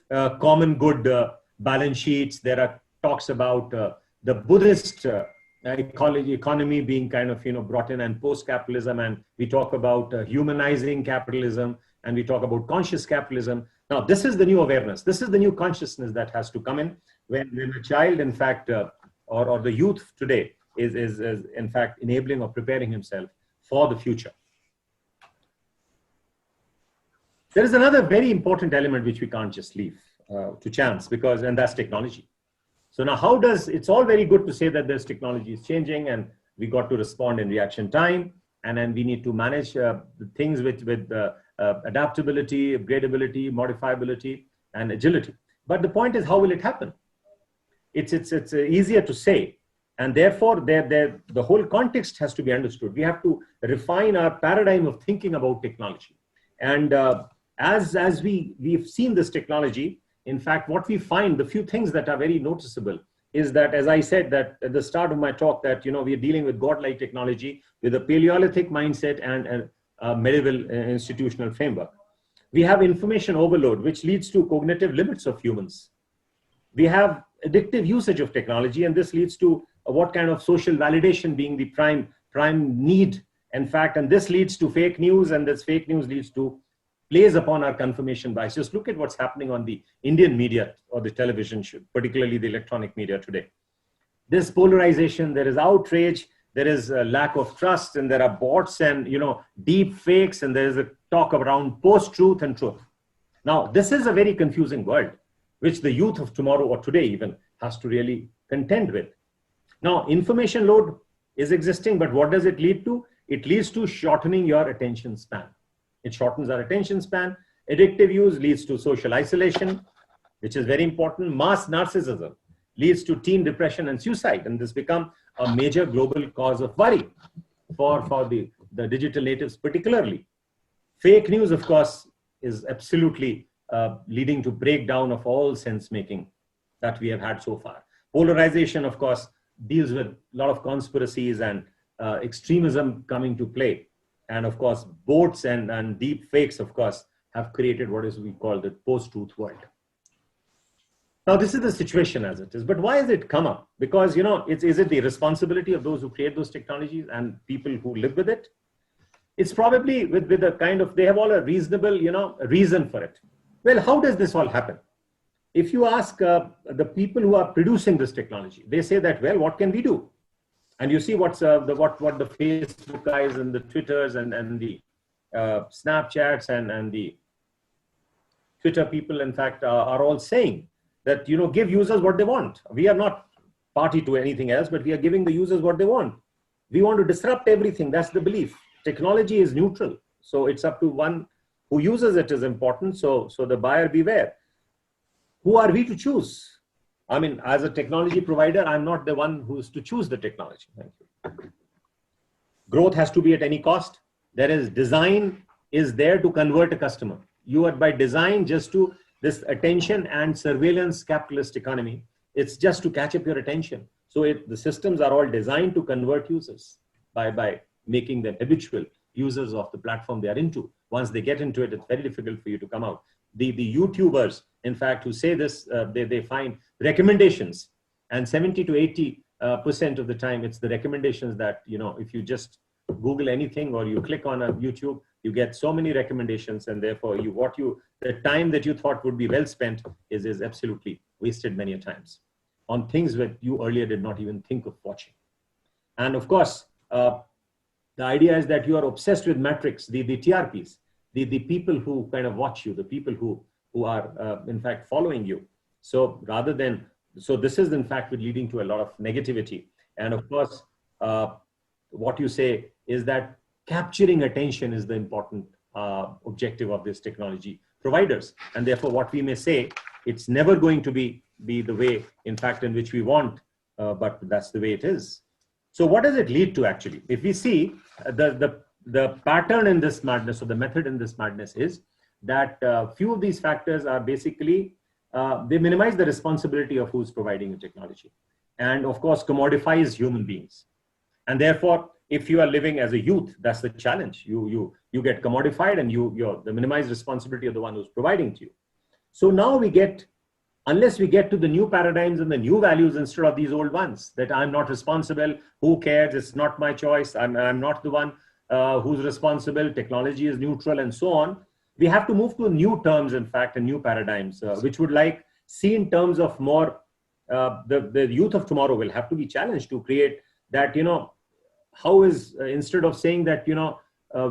common good balance sheets. There are talks about the Buddhist economy being kind of brought in, and post-capitalism, and we talk about humanizing capitalism, and we talk about conscious capitalism. Now, this is the new awareness. This is the new consciousness that has to come in when a child, in fact, or the youth today is in fact enabling or preparing himself for the future. There is another very important element which we can't just leave to chance, and that's technology. So now it's all very good to say that this technology is changing and we got to respond in reaction time, and then we need to manage the things with adaptability, upgradability, modifiability, and agility. But the point is, how will it happen? It's easier to say, and therefore the whole context has to be understood. We have to refine our paradigm of thinking about technology. And as we've seen this technology, in fact, what we find, the few things that are very noticeable is that, as I said that at the start of my talk, that we are dealing with godlike technology with a Paleolithic mindset and a medieval institutional framework. We have information overload, which leads to cognitive limits of humans. We have addictive usage of technology, and this leads to what kind of social validation being the prime need, in fact, and this leads to fake news, and this fake news plays upon our confirmation bias. Just look at what's happening on the Indian media or the television, particularly the electronic media today. There's polarization, there is outrage, there is a lack of trust, and there are bots and deep fakes, and there is a talk around post-truth and truth. Now, this is a very confusing world, which the youth of tomorrow or today even has to really contend with. Now, information load is existing, but what does it lead to? It leads to shortening your attention span. It shortens our attention span. Addictive use leads to social isolation, which is very important. Mass narcissism leads to teen depression and suicide. And this become a major global cause of worry for the digital natives particularly. Fake news, of course, is absolutely leading to breakdown of all sense making that we have had so far. Polarization, of course, deals with a lot of conspiracies and extremism coming to play. And of course, bots and deep fakes, of course, have created what is we call the post-truth world. Now, this is the situation as it is, but why has it come up? Because, is it the responsibility of those who create those technologies and people who live with it? It's probably with a kind of, they have all a reasonable, reason for it. Well, how does this all happen? If you ask the people who are producing this technology, they say that, well, what can we do? And you see what the Facebook guys and the Twitters and the Snapchats and the Twitter people, in fact, are all saying that, give users what they want. We are not party to anything else, but we are giving the users what they want. We want to disrupt everything. That's the belief. Technology is neutral. So it's up to one who uses it is important. So the buyer beware. Who are we to choose? I mean, as a technology provider, I'm not the one who's to choose the technology. Thank you. Growth has to be at any cost. Design is there to convert a customer. You are by design just to this attention and surveillance capitalist economy. It's just to catch up your attention. So the systems are all designed to convert users by making them habitual users of the platform they are into. Once they get into it, it's very difficult for you to come out. The YouTubers, in fact, who say this, they find recommendations, and 70 to 80% of the time, it's the recommendations that, if you just Google anything or you click on a YouTube, you get so many recommendations, and therefore the time that you thought would be well spent is absolutely wasted many a times on things that you earlier did not even think of watching. And of course, the idea is that you are obsessed with metrics, the TRPs, the people who kind of watch you, the people who are in fact following you. So this is in fact leading to a lot of negativity. And of course, what you say is that capturing attention is the important objective of this technology providers. And therefore what we may say, it's never going to be the way, in fact, in which we want, but that's the way it is. So what does it lead to actually? If we see the pattern in this madness, or the method in this madness, is that few of these factors are basically, they minimize the responsibility of who's providing the technology. And of course, commodifies human beings. And therefore, if you are living as a youth, that's the challenge. You get commodified, and the minimized responsibility of the one who's providing to you. So now unless we get to the new paradigms and the new values instead of these old ones, that I'm not responsible, who cares, it's not my choice, I'm not the one who's responsible, technology is neutral, and so on. We have to move to new terms, in fact, and new paradigms, which would see in terms of more, the youth of tomorrow will have to be challenged to create that, how is, instead of saying that,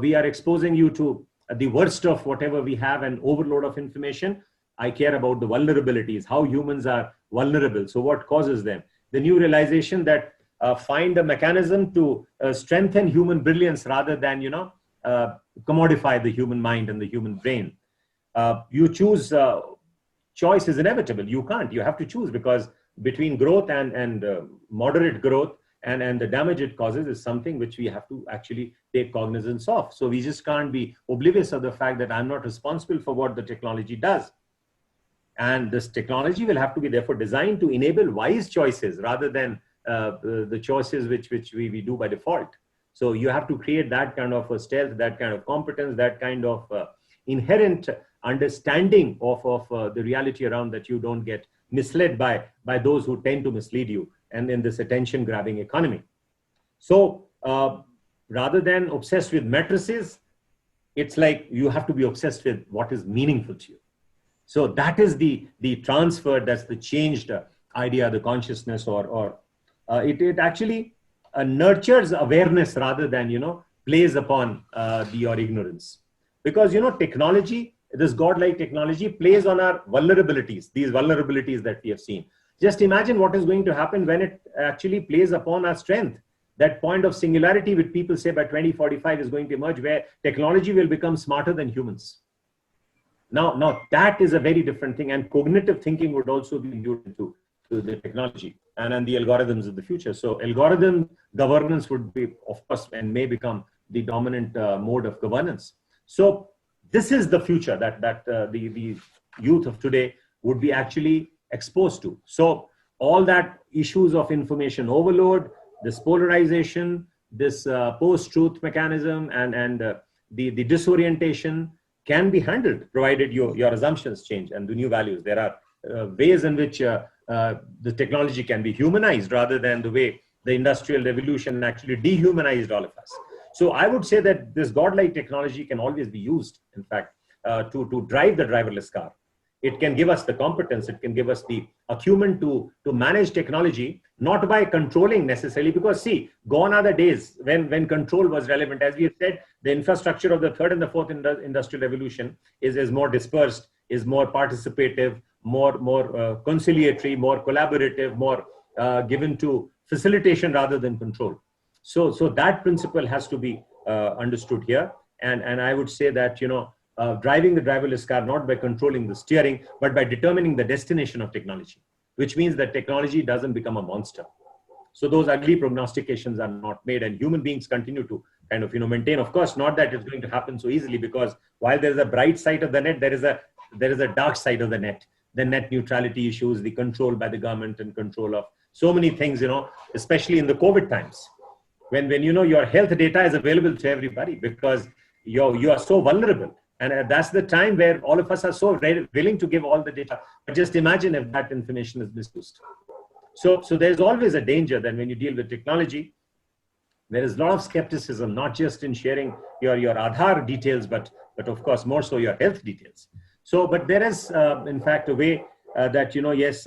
we are exposing you to the worst of whatever we have, an overload of information, I care about the vulnerabilities, how humans are vulnerable. So what causes them? The new realization that find a mechanism to strengthen human brilliance rather than, commodify the human mind and the human brain. You choose, choice is inevitable. You can't, you have to choose, because between growth and moderate growth and the damage it causes is something which we have to actually take cognizance of. So we just can't be oblivious of the fact that I'm not responsible for what the technology does. And this technology will have to be therefore designed to enable wise choices rather than the choices which we do by default. So you have to create that kind of a stealth, that kind of competence, that kind of inherent understanding of the reality around, that you don't get misled by those who tend to mislead you, and in this attention grabbing economy. So rather than obsessed with matrices, it's like you have to be obsessed with what is meaningful to you. So that is the transfer, that's the changed idea, the consciousness, or it actually nurtures awareness rather than, plays upon your ignorance. Because, technology, this godlike technology plays on our vulnerabilities, these vulnerabilities that we have seen. Just imagine what is going to happen when it actually plays upon our strength. That point of singularity which people say by 2045 is going to emerge, where technology will become smarter than humans. Now that is a very different thing, and cognitive thinking would also be included to the technology and the algorithms of the future. So algorithm governance would be, of course, and may become the dominant mode of governance. So this is the future that the youth of today would be actually exposed to. So all that issues of information overload, this polarization, this post-truth mechanism, and the disorientation can be handled, provided your assumptions change and the new values. There are ways in which the technology can be humanized rather than the way the industrial revolution actually dehumanized all of us. So I would say that this godlike technology can always be used, in fact, to drive the driverless car. It can give us the competence, it can give us the acumen to manage technology, not by controlling necessarily, because see, gone are the days when control was relevant. As we have said, the infrastructure of the third and the fourth industrial revolution is more dispersed, is more participative, more conciliatory, more collaborative, more given to facilitation rather than control. So that principle has to be understood here. And I would say that, driving the driverless car, not by controlling the steering, but by determining the destination of technology, which means that technology doesn't become a monster. So those ugly prognostications are not made, and human beings continue to kind of, maintain. Of course, not that it's going to happen so easily, because while there's a bright side of the net, there is a dark side of the net. The net neutrality issues, the control by the government and control of so many things, especially in the COVID times, when your health data is available to everybody, because you are so vulnerable. And that's the time where all of us are so willing to give all the data. But just imagine if that information is misused. So there's always a danger that when you deal with technology, there is a lot of skepticism, not just in sharing your Aadhaar details, but of course, more so your health details. So, but there is, in fact, a way that, yes,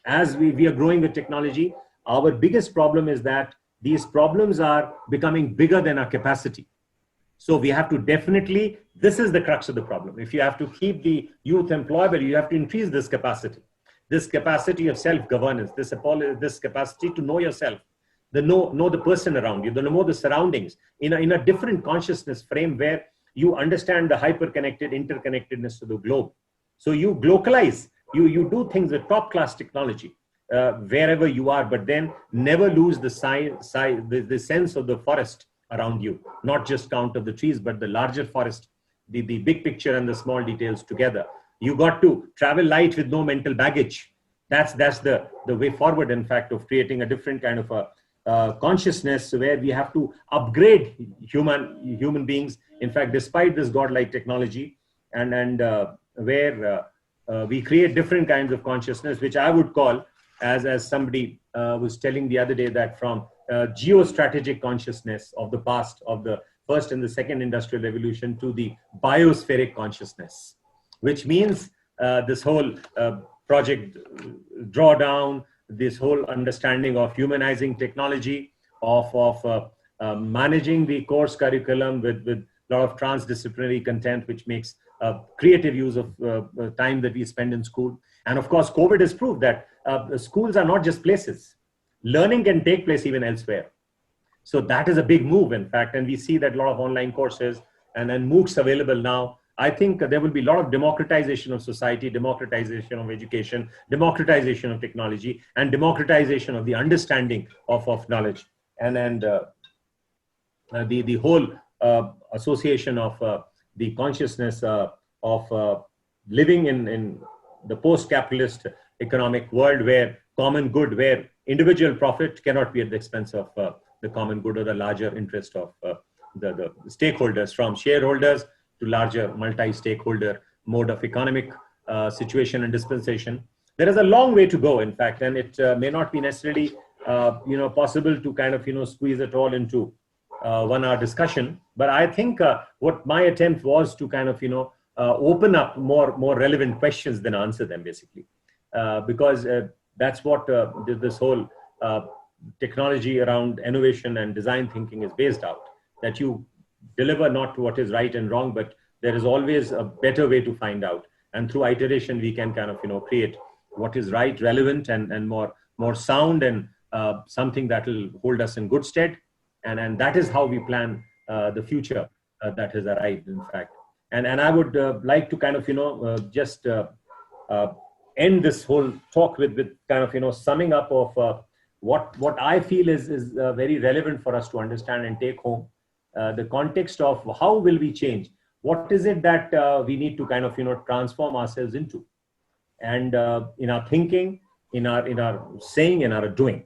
as we are growing with technology, our biggest problem is that these problems are becoming bigger than our capacity. So we have to definitely, this is the crux of the problem. If you have to keep the youth employable, you have to increase this capacity of self-governance, this capacity to know yourself, know the person around you, know the surroundings in a different consciousness frame where you understand the hyper-connected interconnectedness of the globe. So you globalize, you do things with top-class technology wherever you are, but then never lose the sense of the forest around you, not just count of the trees, but the larger forest, the big picture and the small details together. You got to travel light with no mental baggage. That's the way forward, in fact, of creating a different kind of a consciousness where we have to upgrade human beings, in fact, despite this godlike technology, and where we create different kinds of consciousness, which I would call, as somebody was telling the other day, that from geostrategic consciousness of the past, of the first and the second industrial revolution, to the biospheric consciousness, which means this whole project drawdown, this whole understanding of humanizing technology, of managing the course curriculum with a lot of transdisciplinary content, which makes creative use of time that we spend in school. And of course, COVID has proved that schools are not just places. Learning can take place even elsewhere. So that is a big move, in fact, and we see that a lot of online courses and MOOCs available now. I think there will be a lot of democratization of society, democratization of education, democratization of technology, and democratization of the understanding of knowledge. And the whole association of the consciousness of living in the post-capitalist economic world, where common good, where individual profit cannot be at the expense of the common good or the larger interest of the stakeholders, from shareholders to larger multi-stakeholder mode of economic situation and dispensation. There is a long way to go, in fact, and it may not be necessarily possible to kind of squeeze it all into 1 hour discussion. But I think what my attempt was to kind of open up more relevant questions than answer them, basically, because that's what this whole technology around innovation and design thinking is based out, that you deliver not what is right and wrong, but there is always a better way to find out. And through iteration, we can kind of create what is right, relevant, and more sound, and something that will hold us in good stead. And that is how we plan the future that has arrived, in fact. And I would like to kind of just end this whole talk with kind of summing up of what I feel is very relevant for us to understand and take home the context of how will we change? What is it that we need to kind of, transform ourselves into? And in our thinking, in our saying, in our doing.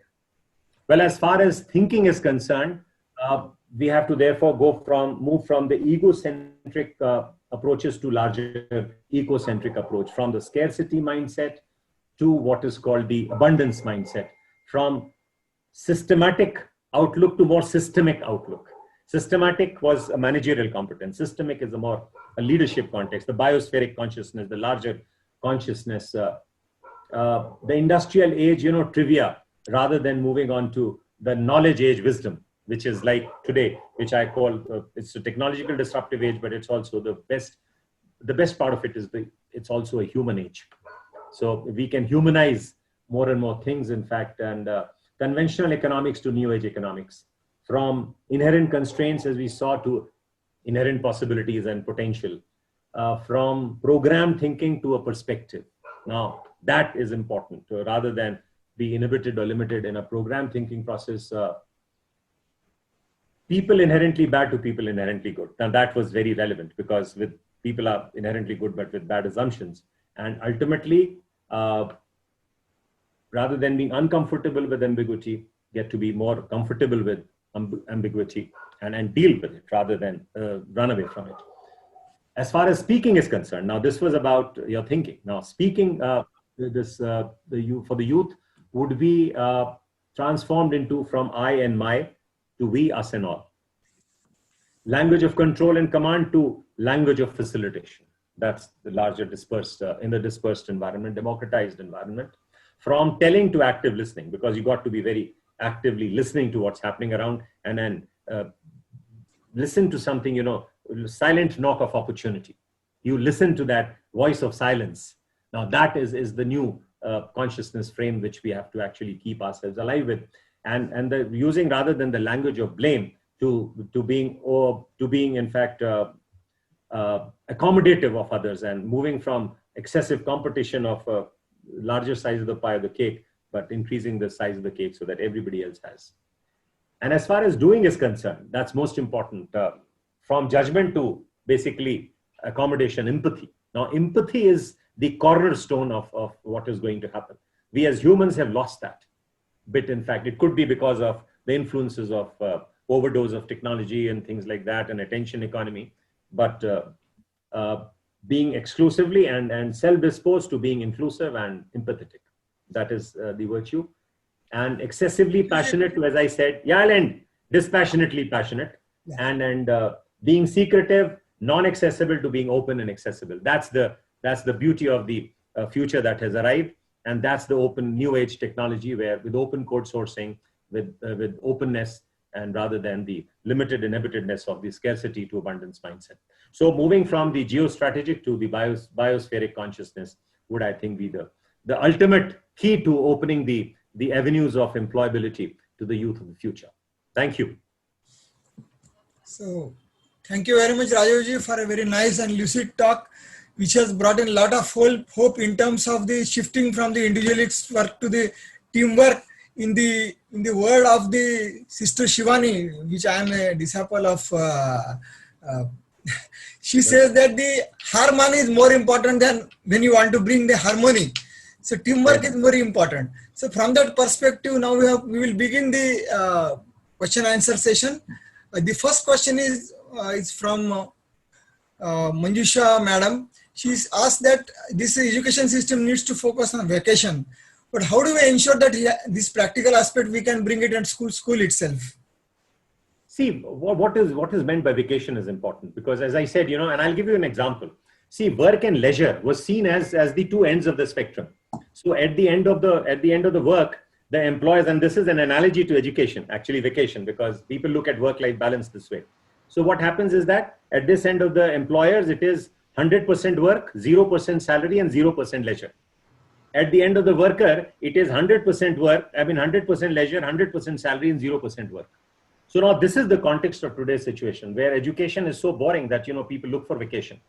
Well, as far as thinking is concerned, we have to therefore move from the egocentric approaches to larger ecocentric approach, from the scarcity mindset to what is called the abundance mindset, from systematic outlook to more systemic outlook. Systematic was a managerial competence. Systemic is a leadership context, the biospheric consciousness, the larger consciousness, the industrial age, trivia, rather than moving on to the knowledge age wisdom, which is like today, which I call, it's a technological disruptive age, but it's also the best part of it is it's also a human age. So we can humanize more and more things, in fact, and conventional economics to new age economics, from inherent constraints, as we saw, to inherent possibilities and potential, from program thinking to a perspective. Now, that is important rather than be inhibited or limited in a program thinking process. People inherently bad to people inherently good. Now, that was very relevant because with people are inherently good, but with bad assumptions. And ultimately, rather than being uncomfortable with ambiguity, get to be more comfortable with ambiguity and deal with it rather than run away from it. As far as speaking is concerned, now this was about your thinking. Now speaking, for the youth would be transformed into from I and my to we, us and all. Language of control and command to language of facilitation. That's the larger dispersed, in the dispersed environment, democratized environment. From telling to active listening, because you got to be very actively listening to what's happening around, and then listen to something, silent knock of opportunity. You listen to that voice of silence. Now that is the new consciousness frame which we have to actually keep ourselves alive with, and the using rather than the language of blame to being in fact accommodative of others, and moving from excessive competition of larger size of the pie of the cake, but increasing the size of the cake so that everybody else has. And as far as doing is concerned, that's most important. From judgment to basically accommodation, empathy. Now, empathy is the cornerstone of what is going to happen. We as humans have lost that bit. In fact, it could be because of the influences of overdose of technology and things like that, and attention economy. But being exclusively and self-disposed to being inclusive and empathetic. That is the virtue. And excessively passionate, as I said, I'll end, dispassionately passionate, and being secretive, non-accessible to being open and accessible. That's the beauty of the future that has arrived. And that's the open new age technology, where with open code sourcing, with openness, and rather than the limited inhibitedness of the scarcity to abundance mindset. So moving from the geostrategic to the biospheric consciousness would, I think, be the ultimate key to opening the avenues of employability to the youth of the future. Thank you. So thank you very much, Rajevji, for a very nice and lucid talk, which has brought in a lot of hope in terms of the shifting from the individualist work to the teamwork. In the word of the Sister Shivani, which I am a disciple of, she says that the harmony is more important than when you want to bring the harmony. So teamwork is more important. So from that perspective, now we will begin the question answer session. The first question is from Manjusha Madam. She's asked that this education system needs to focus on vacation. But how do we ensure that this practical aspect we can bring it at school itself? See, what is meant by vacation is important, because as I said, and I'll give you an example. See, work and leisure was seen as the two ends of the spectrum. So at the end of the work, the employers, and this is an analogy to education, actually vacation, because people look at work-life balance this way. So what happens is that at this end of the employers, it is 100% work, 0% salary, and 0% leisure. At the end of the worker, it is 100% work, 100% leisure, 100% salary, and 0% work. So now this is the context of today's situation, where education is so boring that, people look for vacation.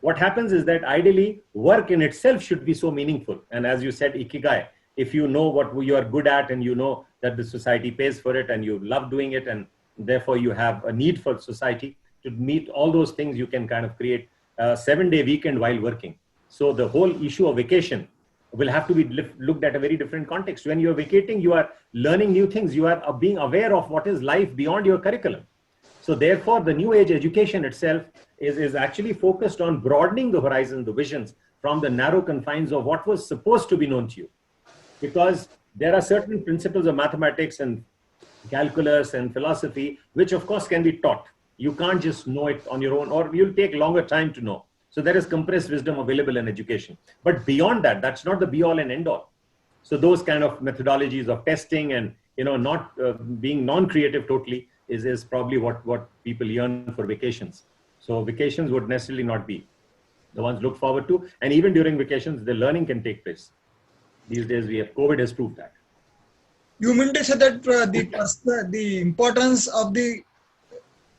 What happens is that ideally work in itself should be so meaningful. And as you said, ikigai, if you know what you are good at and you know that the society pays for it and you love doing it, and therefore you have a need for society to meet all those things. You can kind of create a 7-day weekend while working. So the whole issue of vacation will have to be looked at a very different context. When you're vacating, you are learning new things. You are being aware of what is life beyond your curriculum. So therefore, the new age education itself is actually focused on broadening the horizon, the visions from the narrow confines of what was supposed to be known to you. Because there are certain principles of mathematics and calculus and philosophy, which of course can be taught. You can't just know it on your own, or you'll take longer time to know. So there is compressed wisdom available in education. But beyond that, that's not the be all and end all. So those kind of methodologies of testing and, not being non-creative totally is probably what people yearn for vacations. So vacations would necessarily not be the ones looked forward to. And even during vacations, the learning can take place. These days, COVID has proved that. You mean to say that the importance of the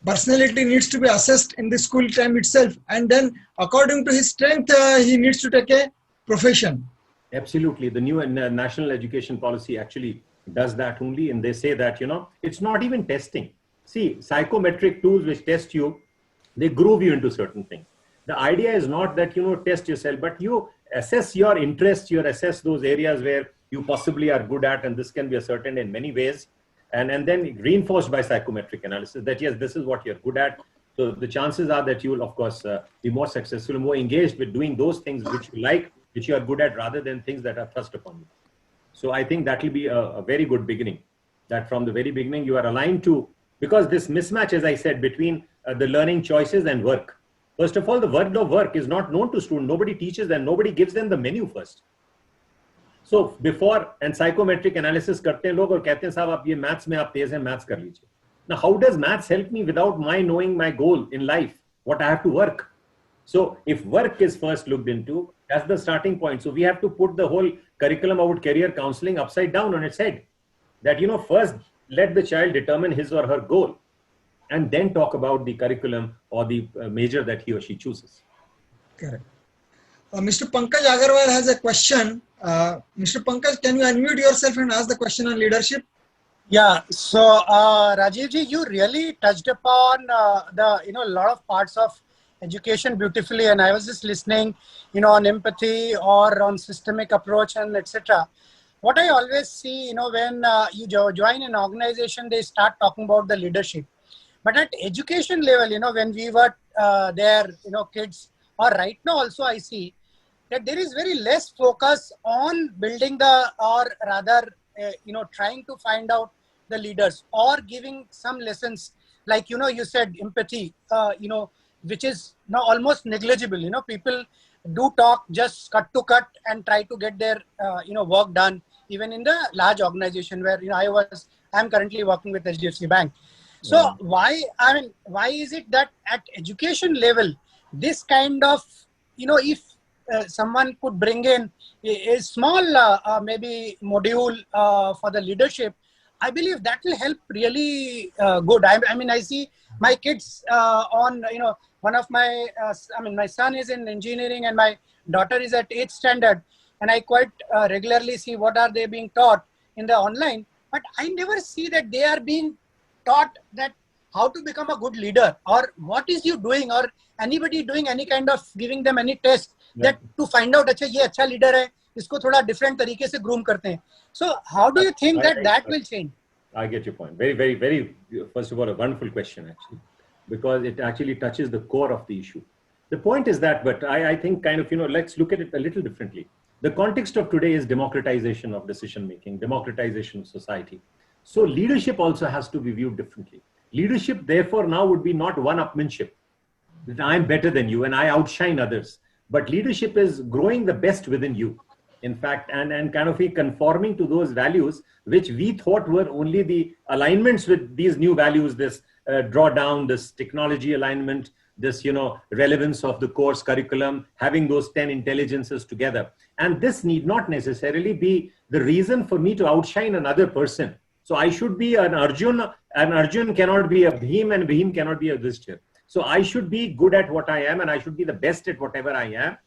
personality needs to be assessed in the school time itself, and then according to his strength, he needs to take a profession. Absolutely. The new national education policy actually does that only. And they say that, it's not even testing. See, psychometric tools which test you, they groove you into certain things. The idea is not that, test yourself, but you assess your interests, you assess those areas where you possibly are good at, and this can be ascertained in many ways. And then reinforced by psychometric analysis that, yes, this is what you're good at. So the chances are that you will, of course, be more successful, more engaged with doing those things which you like, which you are good at, rather than things that are thrust upon you. So I think that will be a very good beginning, that from the very beginning you are aligned to, because this mismatch, as I said, between the learning choices and work. First of all, the word of work is not known to students. Nobody teaches them. Nobody gives them the menu first. So before, and psychometric analysis करते हैं लोग और कहते हैं साहब आप ये maths में आप तेज हैं, maths कर लीजिए. Now how does maths help me without my knowing my goal in life, what I have to work? So if work is first looked into, that's the starting point. So we have to put the whole curriculum about career counseling upside down on its head. That, first let the child determine his or her goal, and then talk about the curriculum or the major that he or she chooses. Correct. Mr. Pankaj Agarwal has a question. Mr. Pankaj, can you unmute yourself and ask the question on leadership? Yeah. So, Rajeev ji, you really touched upon a lot of parts of education beautifully, and I was just listening, on empathy or on systemic approach and etc. What I always see, when you join an organization, they start talking about the leadership. But at education level, when we were there, kids, or right now also I see that there is very less focus on building trying to find out the leaders or giving some lessons like, you said empathy, which is now almost negligible. People do talk just cut to cut and try to get their, work done, even in the large organization where, I'm currently working with HDFC Bank. So why is it that at education level, this kind of, if someone could bring in a small maybe module for the leadership, I believe that will help really good. I see my kids on, one of my, my son is in engineering and my daughter is at 8th standard, and I quite regularly see what are they being taught in the online, but I never see that they are being taught that how to become a good leader, or what is you doing, or anybody doing any kind of giving them any test that to find out अच्छा ये अच्छा leader है, इसको थोड़ा different तरीके से groom करते हैं. So how do you think that will change? I get your point. Very, very, very, first of all, a wonderful question actually, because it actually touches the core of the issue. The point is that, but I think kind of, let's look at it a little differently. The context of today is democratization of decision making, democratization of society. So leadership also has to be viewed differently. Leadership, therefore, now would be not one-upmanship, that I'm better than you and I outshine others. But leadership is growing the best within you, in fact, and kind of conforming to those values which we thought were only the alignments with these new values, this drawdown, this technology alignment, this, relevance of the course curriculum, having those 10 intelligences together. And this need not necessarily be the reason for me to outshine another person. So I should be an Arjun cannot be a Bhim, and Bhim cannot be a Yudhishthira. So I should be good at what I am, and I should be the best at whatever I am.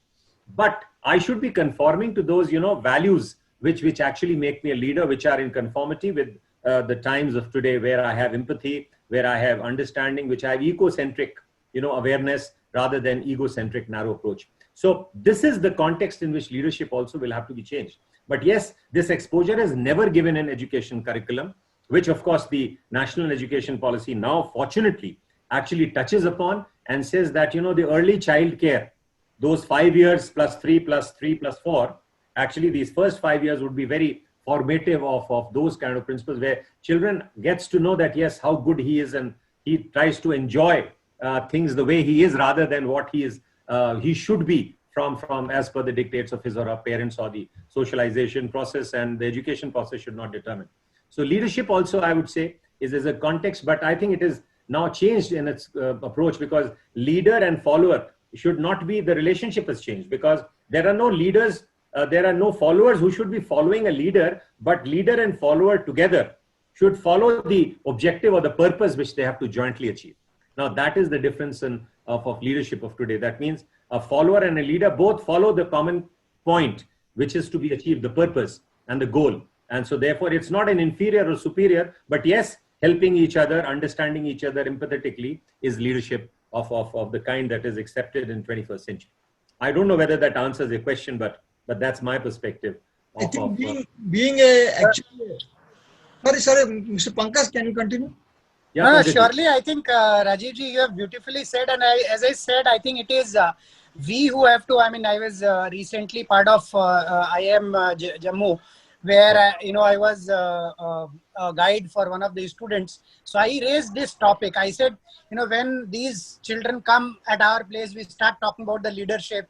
But I should be conforming to those, values which actually make me a leader, which are in conformity with the times of today where I have empathy, where I have understanding, which I have ecocentric, awareness rather than egocentric narrow approach. So this is the context in which leadership also will have to be changed. But yes, this exposure is never given in education curriculum, which of course the national education policy now fortunately actually touches upon and says that, the early child care, those 5 years plus 3 plus 3 plus 4, actually these first 5 years would be very formative of those kind of principles where children gets to know that, yes, how good he is and he tries to enjoy things the way he is rather than what he should be from as per the dictates of his or her parents, or the socialization process and the education process should not determine. So leadership also, I would say, is a context, but I think it is now changed in its approach, because leader and follower should not be, the relationship has changed, because there are no leaders, there are no followers who should be following a leader, but leader and follower together should follow the objective or the purpose which they have to jointly achieve. Now that is the difference of leadership of today. That means a follower and a leader both follow the common point, which is to be achieved, the purpose and the goal. And so therefore it's not an inferior or superior, but yes, helping each other, understanding each other empathetically is leadership of the kind that is accepted in 21st century. I don't know whether that answers your question, but that's my perspective. I think being a actually, sorry, Mr. Pankaj, can you continue? Yeah, surely. I think Rajeev ji, you have beautifully said, and as I said, I think it is we who have to. I mean, I was recently part of IIM Jammu, where I was a guide for one of the students. So I raised this topic. I said, when these children come at our place, we start talking about the leadership.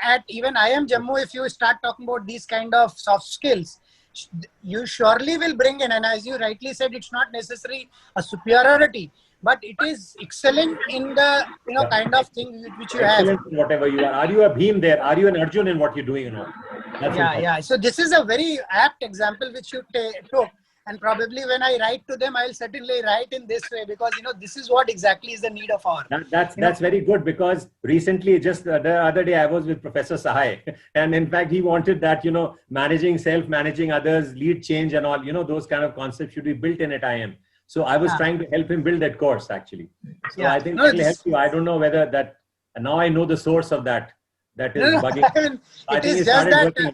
At even IIM Jammu, if you start talking about these kind of soft skills, you surely will bring in, and as you rightly said, it's not necessarily a superiority, but it is excellent in the kind of thing which you excellent have. In whatever you are you a Bhim there? Are you an Arjun in what you're doing? That's yeah. So this is a very apt example which you took, and probably when I write to them, I'll certainly write in this way, because this is what exactly is the need of our. That's very good, because recently, just the other day, I was with Professor Sahai, and in fact, he wanted that managing self, managing others, lead change, and all those kind of concepts should be built in at IIM. So I was trying to help him build that course actually. So I think that will help you. I don't know whether that. Now I know the source of that. That is bugging. I mean, it is just that.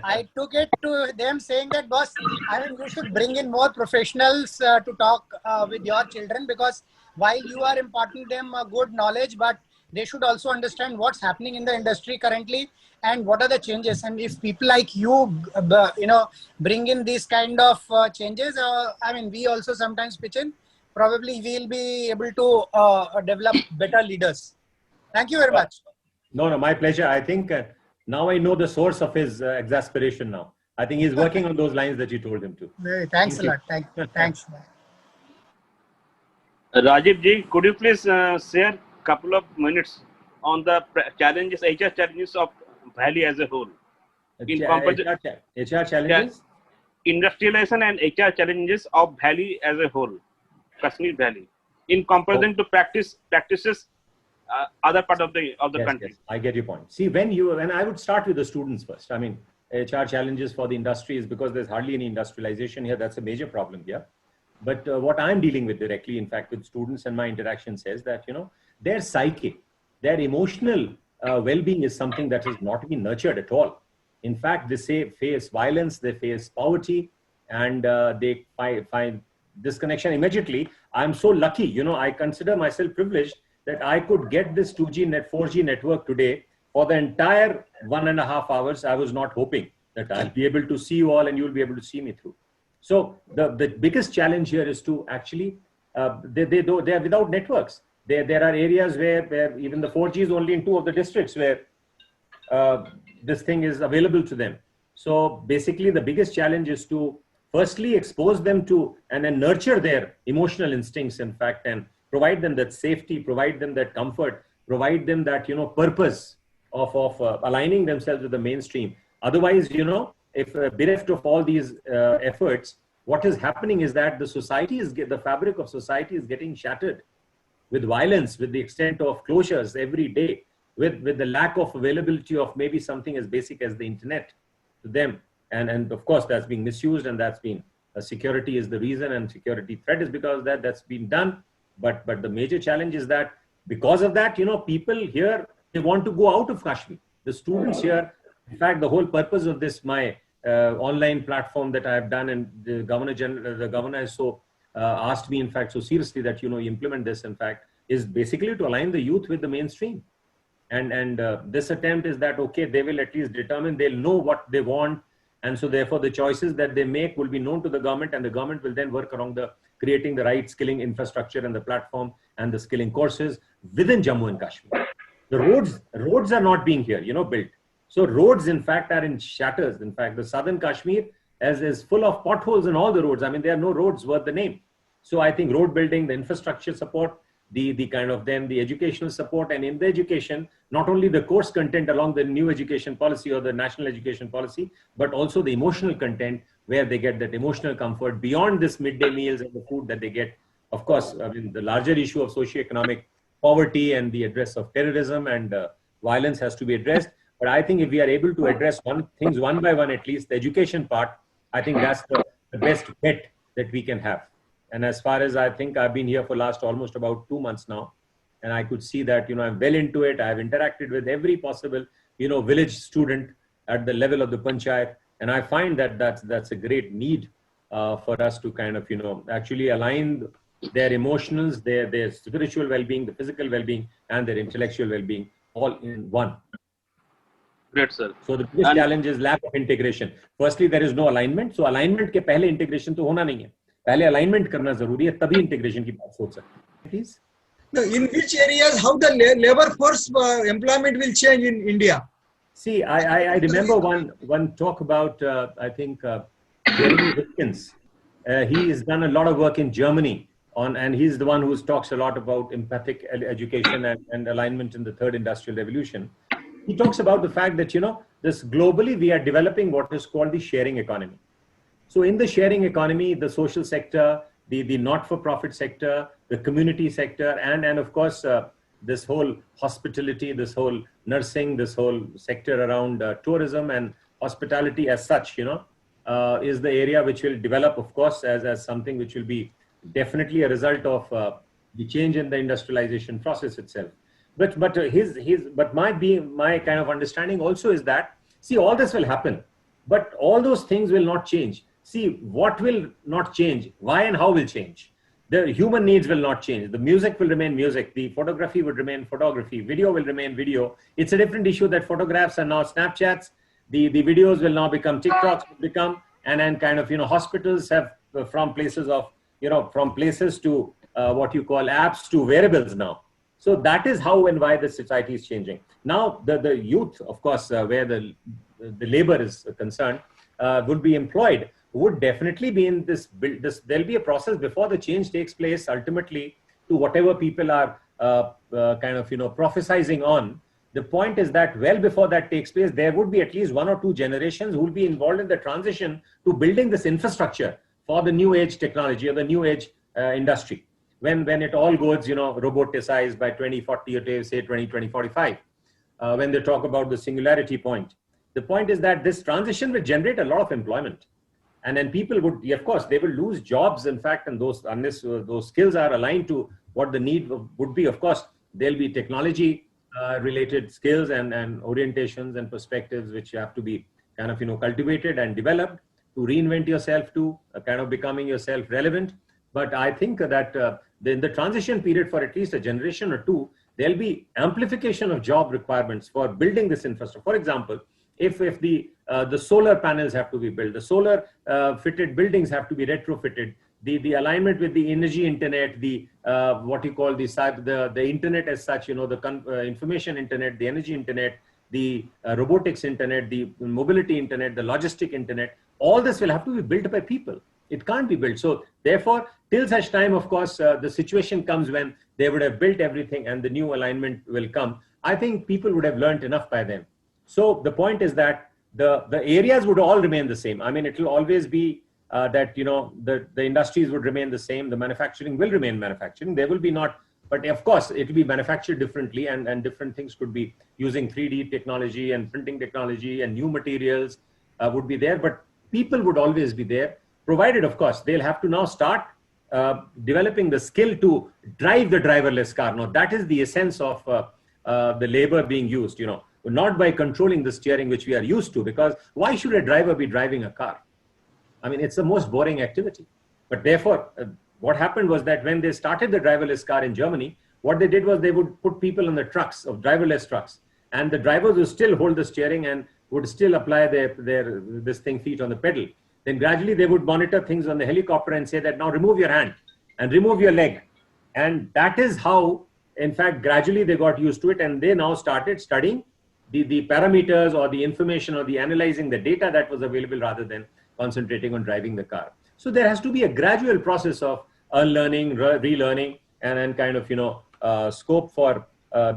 I took it to them saying that, boss, you should bring in more professionals to talk with your children, because while you are imparting them good knowledge, but they should also understand what's happening in the industry currently and what are the changes. And if people like you, bring in these kind of changes, we also sometimes pitch in, probably we'll be able to develop better leaders. Thank you very much. No, my pleasure. I think now I know the source of his exasperation now. I think he's working on those lines that you told him to. Thanks a lot. Thanks. Rajeev ji, could you please share a couple of minutes on the challenges, HR challenges of Valley as a whole? HR challenges? Industrialization and HR challenges of Valley as a whole, Kashmir Valley, in comparison to practices other part of the country. Yes, I get your point. See, when I would start with the students first. HR challenges for the industry is because there's hardly any industrialization here. That's a major problem here. But what I'm dealing with directly, in fact, with students and my interaction says that, their psyche, their emotional well-being is something that is not being nurtured at all. In fact, they face violence, they face poverty, and they find disconnection immediately. I'm so lucky, I consider myself privileged that I could get this 4G network today for the entire 1.5 hours. I was not hoping that I'll be able to see you all and you'll be able to see me through. So the biggest challenge here is to actually, they are without networks. There are areas where even the 4G is only in 2 of the districts where this thing is available to them. So basically the biggest challenge is to firstly expose them to and then nurture their emotional instincts, in fact, and provide them that safety, provide them that comfort, provide them that, purpose of aligning themselves with the mainstream. Otherwise, if bereft of all these efforts, what is happening is that the fabric of society is getting shattered with violence, with the extent of closures every day, with the lack of availability of maybe something as basic as the internet to them. And of course, that's being misused and that's been security is the reason, and security threat is because of that. That's been done. But the major challenge is that because of that, people here, they want to go out of Kashmir. The students here, in fact, the whole purpose of this, my online platform that I have done, and the governor has so asked me, in fact, so seriously that, you implement this, in fact, is basically to align the youth with the mainstream. And this attempt is that, okay, they will at least determine, they'll know what they want. And so therefore the choices that they make will be known to the government, and the government will then work around creating the right skilling infrastructure and the platform and the skilling courses within Jammu and Kashmir. The roads are not being here, built. So roads, in fact, are in shatters. In fact, the southern Kashmir is full of potholes in all the roads. I mean, there are no roads worth the name. So I think road building, the infrastructure support, the kind of then the educational support, and in the education, not only the course content along the new education policy or the national education policy, but also the emotional content where they get that emotional comfort beyond this midday meals and the food that they get. Of course, I mean, the larger issue of socioeconomic poverty and the address of terrorism and violence has to be addressed. But I think if we are able to address things one by one, at least the education part, I think that's the best bet that we can have. And as far as I think, I've been here for last almost about 2 months now, and I could see that, I'm well into it. I've interacted with every possible, village student at the level of the panchayat. And I find that that's a great need for us to kind of, actually align their emotionals, their spiritual well-being, the physical well-being, and their intellectual well-being all in one. Great, sir. So the biggest challenge is lack of integration. Firstly, there is no alignment. So alignment के पहले integration तो होना नहीं है. पहले alignment करना जरूरी है, तभी integration की बात सोच सकते हैं. Please. Now, in which areas, how the labor force employment will change in India? See, I remember one talk about, I think, Jeremy Witkins. He has done a lot of work in Germany and he's the one who talks a lot about empathic education and alignment in the third industrial revolution. He talks about the fact that, this globally, we are developing what is called the sharing economy. So in the sharing economy, the social sector, the not-for-profit sector, the community sector, and of course, this whole hospitality, this whole nursing, this whole sector around tourism and hospitality as such, is the area which will develop, of course, as something which will be definitely a result of the change in the industrialization process itself. But my kind of understanding also is that, see, all this will happen, but all those things will not change. See, what will not change, why and how will change. The human needs will not change. The music will remain music. The photography would remain photography. Video will remain video. It's a different issue that photographs are now Snapchats. The videos will now become TikToks, and then kind of, hospitals have from places of, from places to what you call apps to wearables now. So that is how and why the society is changing. Now, the youth, of course, where the labor is concerned, would be employed, would definitely be in this. There'll be a process before the change takes place, ultimately, to whatever people are kind of, prophesizing on. The point is that well before that takes place, there would be at least 1 or 2 generations who will be involved in the transition to building this infrastructure for the new age technology or the new age industry. When it all goes, roboticized by 2040 or say 2045, when they talk about the singularity point. The point is that this transition will generate a lot of employment. And then people would, of course, they will lose jobs, in fact, and unless those skills are aligned to what the need would be. Of course, there'll be technology related skills and orientations and perspectives which have to be kind of, cultivated and developed to reinvent yourself to kind of becoming yourself relevant. But I think that in the transition period for at least a generation or two, there'll be amplification of job requirements for building this infrastructure. For example, if the solar panels have to be built, the solar fitted buildings have to be retrofitted, the alignment with the energy internet, the what you call the internet as such, the information internet, the energy internet, the robotics internet, the mobility internet, the logistic internet, all this will have to be built by people. It can't be built. So therefore, till such time, of course, the situation comes when they would have built everything and the new alignment will come. I think people would have learned enough by then. So the point is that the areas would all remain the same. I mean, it will always be that, the industries would remain the same. The manufacturing will remain manufacturing. There will be not, but of course, it will be manufactured differently and different things could be using 3D technology and printing technology and new materials would be there. But people would always be there. provided, of course, they'll have to now start developing the skill to drive the driverless car. Now, that is the essence of the labor being used, not by controlling the steering, which we are used to, because why should a driver be driving a car? I mean, it's the most boring activity. But therefore, what happened was that when they started the driverless car in Germany, what they did was they would put people on the trucks, of driverless trucks, and the drivers would still hold the steering and would still apply their feet on the pedal. Then gradually they would monitor things on the helicopter and say that now remove your hand and remove your leg. And that is how, in fact, gradually they got used to it, and they now started studying the parameters or the information or the analyzing the data that was available rather than concentrating on driving the car. So there has to be a gradual process of unlearning, relearning, and then kind of, scope for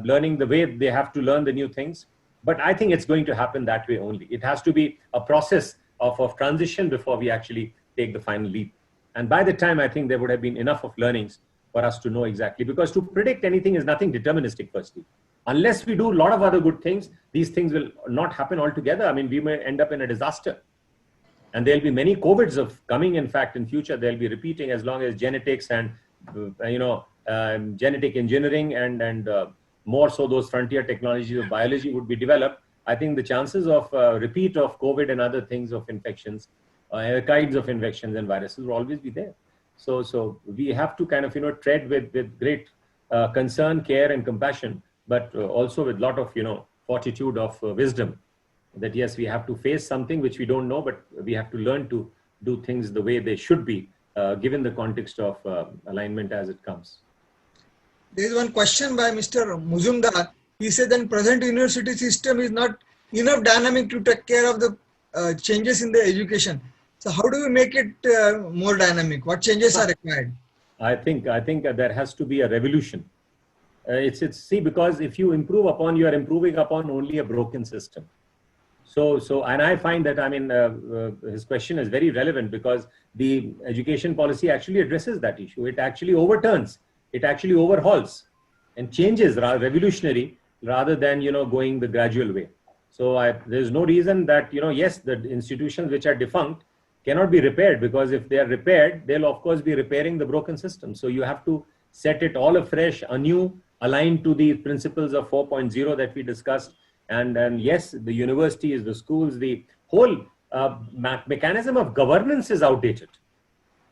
learning the way they have to learn the new things. But I think it's going to happen that way only. It has to be a process of transition before we actually take the final leap. And by the time, I think there would have been enough of learnings for us to know exactly, because to predict anything is nothing deterministic, firstly. Unless we do a lot of other good things, these things will not happen altogether. I mean, we may end up in a disaster. And there'll be many COVIDs of coming, in fact, in future, they'll be repeating as long as genetics and, genetic engineering and more so those frontier technologies of biology would be developed. I think the chances of repeat of COVID and other things of infections, kinds of infections and viruses will always be there. So we have to kind of, tread with great concern, care and compassion, but also with a lot of, fortitude of wisdom, that yes, we have to face something which we don't know, but we have to learn to do things the way they should be, given the context of alignment as it comes. There is one question by Mr. Muzumdar. He said that present university system is not enough dynamic to take care of the changes in the education. So how do we make it more dynamic? What changes are required? I think there has to be a revolution. See, because if you improve upon, you are improving upon only a broken system. So, and I find that, I mean, his question is very relevant because the education policy actually addresses that issue. It actually overturns, it actually overhauls and changes, revolutionary, rather than, going the gradual way. So there's no reason that, yes, the institutions which are defunct cannot be repaired, because if they are repaired, they'll of course be repairing the broken system. So you have to set it all afresh, anew, aligned to the principles of 4.0 that we discussed. And yes, the universities, the schools, the whole mechanism of governance is outdated,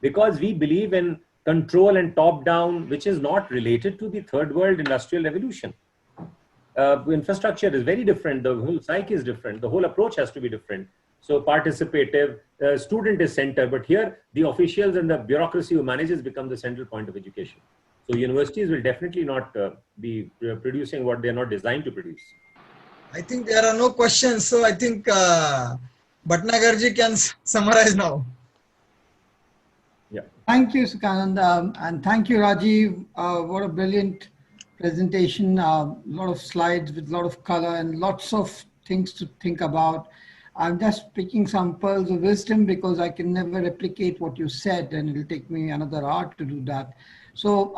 because we believe in control and top down, which is not related to the third world industrial revolution. Infrastructure is very different. The whole psyche is different. The whole approach has to be different. So participative, student is center, but here the officials and the bureaucracy who manages become the central point of education. So universities will definitely not be producing what they're not designed to produce. I think there are no questions. So I think Bhatnagar ji can summarize now. Yeah. Thank you, Sukhanand, and thank you, Rajeev. What a brilliant presentation. A lot of slides with a lot of color and lots of things to think about. I'm just picking some pearls of wisdom because I can never replicate what you said, and it'll take me another hour to do that. So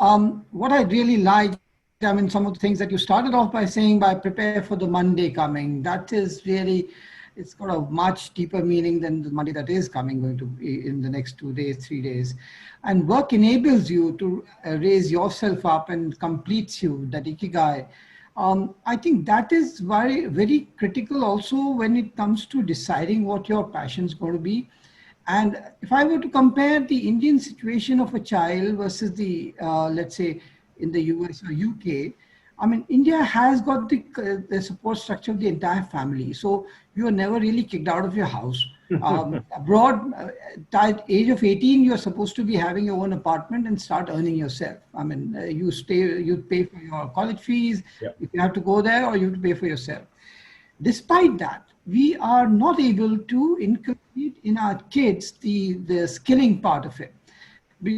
what I really liked, I mean, some of the things that you started off by saying, by prepare for the Monday coming, that is really, it's got a much deeper meaning than the Monday that is coming, going to be in the next 2 days, 3 days. And work enables you to raise yourself up and completes you, that ikigai. I think that is very, very critical also when it comes to deciding what your passion is going to be. And if I were to compare the Indian situation of a child versus the, let's say, in the US or UK, I mean, India has got the support structure of the entire family. So you are never really kicked out of your house. Abroad, at the age of 18, you're supposed to be having your own apartment and start earning yourself. I mean, you pay for your college fees, yeah, if you have to go there, or you have to pay for yourself. Despite that, we are not able to inculcate in our kids the skilling part of it.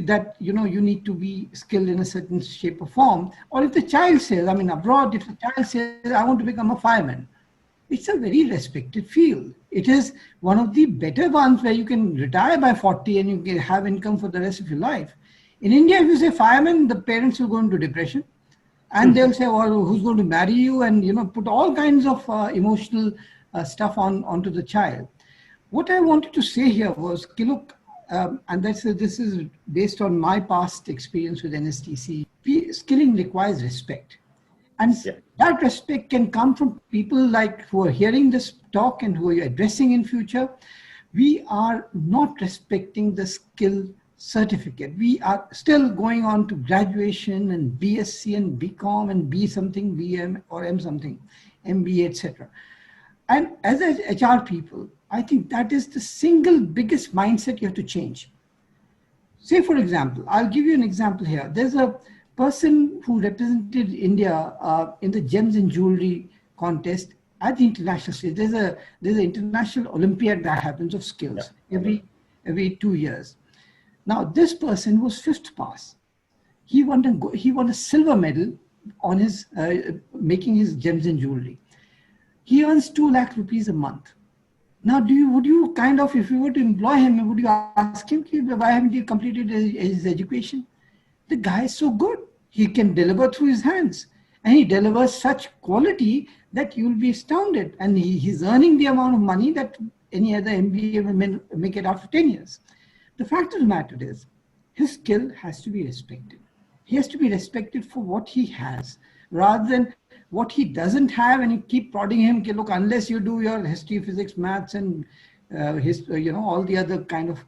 That, you need to be skilled in a certain shape or form. Or if the child says, I mean, abroad, if the child says, I want to become a fireman, it's a very respected field. It is one of the better ones where you can retire by 40 and you can have income for the rest of your life. In India, if you say fireman, the parents will go into depression. And they'll say, well, who's going to marry you? And, put all kinds of emotional stuff onto the child. What I wanted to say here was, look, and this is based on my past experience with NSTC. Skilling requires respect. And that respect can come from people like who are hearing this talk and who are addressing in future. We are not respecting the skill certificate. We are still going on to graduation and BSc and BCom and B something, BM or M something, MBA, etc. And as HR people, I think that is the single biggest mindset you have to change. Say, for example, I'll give you an example here. There's a person who represented India in the gems and jewelry contest at the international stage. There's an international Olympiad that happens of skills every 2 years. Now, this person was 5th pass. He won a silver medal on his making his gems and jewelry. He earns 2 lakh rupees a month. Now, would you kind of, if you were to employ him, would you ask him, why haven't you completed his education? The guy is so good. He can deliver through his hands. And he delivers such quality that you'll be astounded. And he's earning the amount of money that any other MBA will make it after 10 years. The fact of the matter is, his skill has to be respected. He has to be respected for what he has, rather than what he doesn't have, and you keep prodding him, look, unless you do your history, physics, maths, and all the other kind of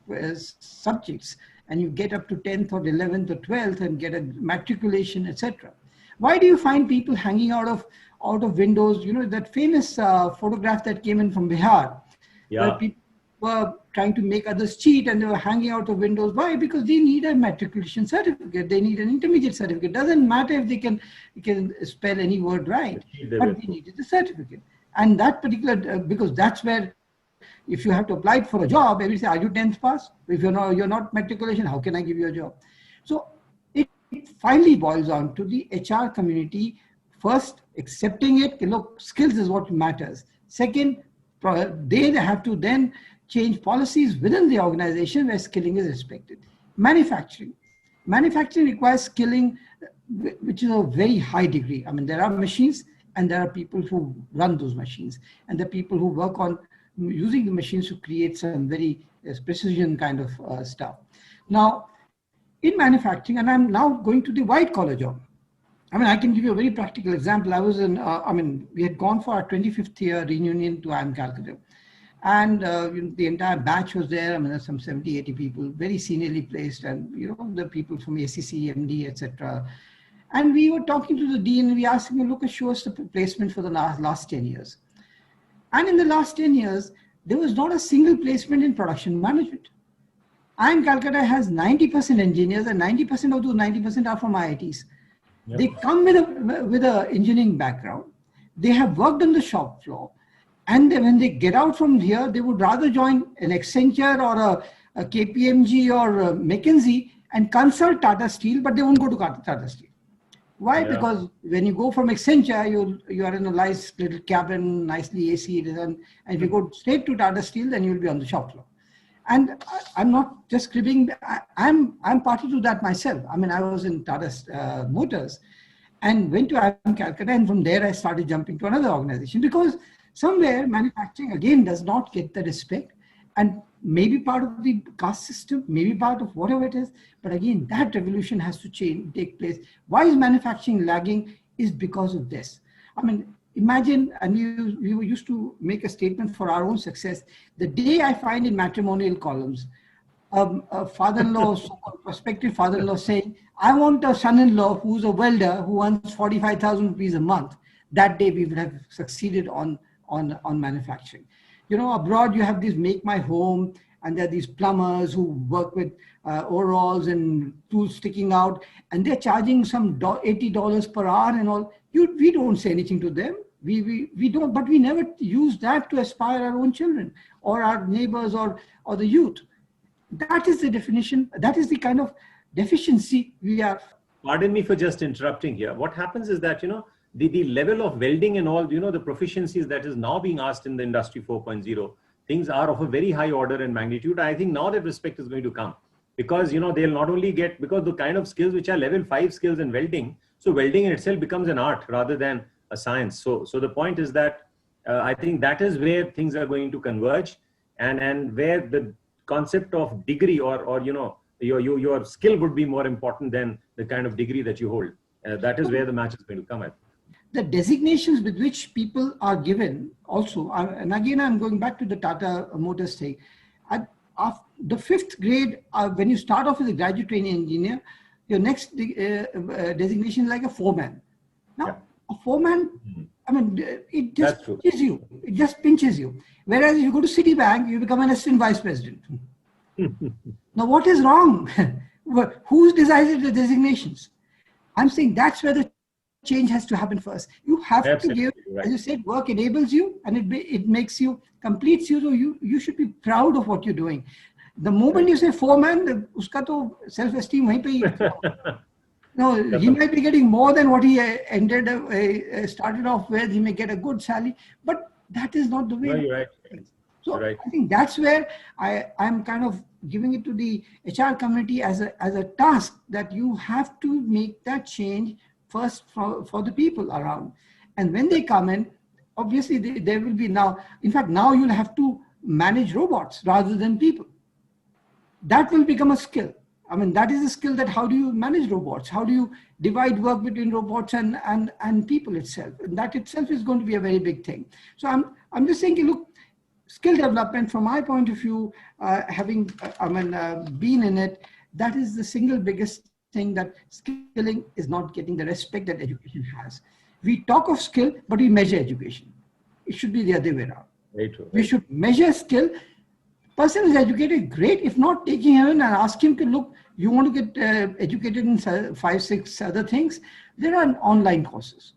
subjects, and you get up to 10th or 11th or 12th and get a matriculation, etc. Why do you find people hanging out of windows? You know, that famous photograph that came in from Bihar, where people were trying to make others cheat and they were hanging out of windows. Why? Because they need a matriculation certificate. They need an intermediate certificate. Doesn't matter if they can spell any word right, but they needed the certificate. And that particular, because that's where, if you have to apply for a job, everybody say, are you 10th pass? If you're not matriculation, how can I give you a job? So it finally boils down to the HR community first accepting it. Look, skills is what matters. Second, they have to then change policies within the organization where skilling is respected. Manufacturing requires skilling, which is a very high degree. I mean, there are machines and there are people who run those machines, and the people who work on using the machines to create some very precision kind of stuff. Now, in manufacturing, and I'm now going to the white collar job. I mean, I can give you a very practical example. I was in, we had gone for our 25th year reunion to IIM Calcutta. And the entire batch was there. I mean, there's some 70, 80 people, very seniorly placed, and the people from ACC, MD, etc. And we were talking to the dean, and we asked him, look, show us the placement for the last 10 years. And in the last 10 years, there was not a single placement in production management. IIM Calcutta has 90% engineers, and 90% of those 90% are from IITs. Yep. They come with a engineering background. They have worked on the shop floor. And then when they get out from here, they would rather join an Accenture or a KPMG or a McKinsey and consult Tata Steel, but they won't go to Tata Steel. Why? Yeah. Because when you go from Accenture, you are in a nice little cabin, nicely AC, and if you go straight to Tata Steel, then you'll be on the shop floor. And I'm not just cribbing. I'm party to that myself. I mean, I was in Tata Motors and went to IIM Calcutta, and from there I started jumping to another organization, because somewhere manufacturing again does not get the respect, and maybe part of the caste system, maybe part of whatever it is. But again, that revolution has to take place. Why is manufacturing lagging? Is because of this. I mean, imagine, and we used to make a statement for our own success. The day I find in matrimonial columns, a father-in-law, prospective father-in-law saying, I want a son-in-law who's a welder who earns 45,000 rupees a month, that day we would have succeeded on manufacturing. Abroad you have these make my home, and there are these plumbers who work with overalls and tools sticking out, and they're charging some $80 per hour and all. We don't say anything to them. We don't, but we never use that to aspire our own children or our neighbors or the youth. That is the definition. That is the kind of deficiency we are. Pardon me for just interrupting here. What happens is that, the level of welding and all, the proficiencies that is now being asked in the industry 4.0, things are of a very high order and magnitude. I think now that respect is going to come, because, they'll not only get, because the kind of skills which are level 5 skills in welding, so welding in itself becomes an art rather than a science. So the point is that I think that is where things are going to converge, and where the concept of degree or your skill would be more important than the kind of degree that you hold. That is where the match is going to come at. The designations with which people are given also, and again, I'm going back to the Tata Motors thing. After the 5th grade, when you start off as a graduate training engineer, your next designation is like a foreman. Now, a foreman, I mean, it just pinches you. It just pinches you. Whereas if you go to Citibank, you become an assistant vice president. Now, what is wrong? Who's decided the designations? I'm saying that's where the change has to happen first. You have to give, as you said, work enables you and it makes you, completes you. So you should be proud of what you're doing. The moment you say foreman, uska to self-esteem wahin pe no, he might be getting more than what he started off with. He may get a good salary, but that is not the way. No, you're right. So I think that's where I'm kind of giving it to the HR community as a task that you have to make that change first for the people around. And when they come in, obviously there will be now, in fact, now you'll have to manage robots rather than people. That will become a skill. I mean, that is a skill that how do you manage robots? How do you divide work between robots and people itself? And that itself is going to be a very big thing. So I'm just saying, look, skill development from my point of view, having been in it, that is the single biggest thing, that skilling is not getting the respect that education has. We talk of skill, but we measure education. It should be the other way around. Very true. We should measure skill. Person is educated, great. If not, taking him in and ask him to look, you want to get educated in 5, 6 other things, there are online courses.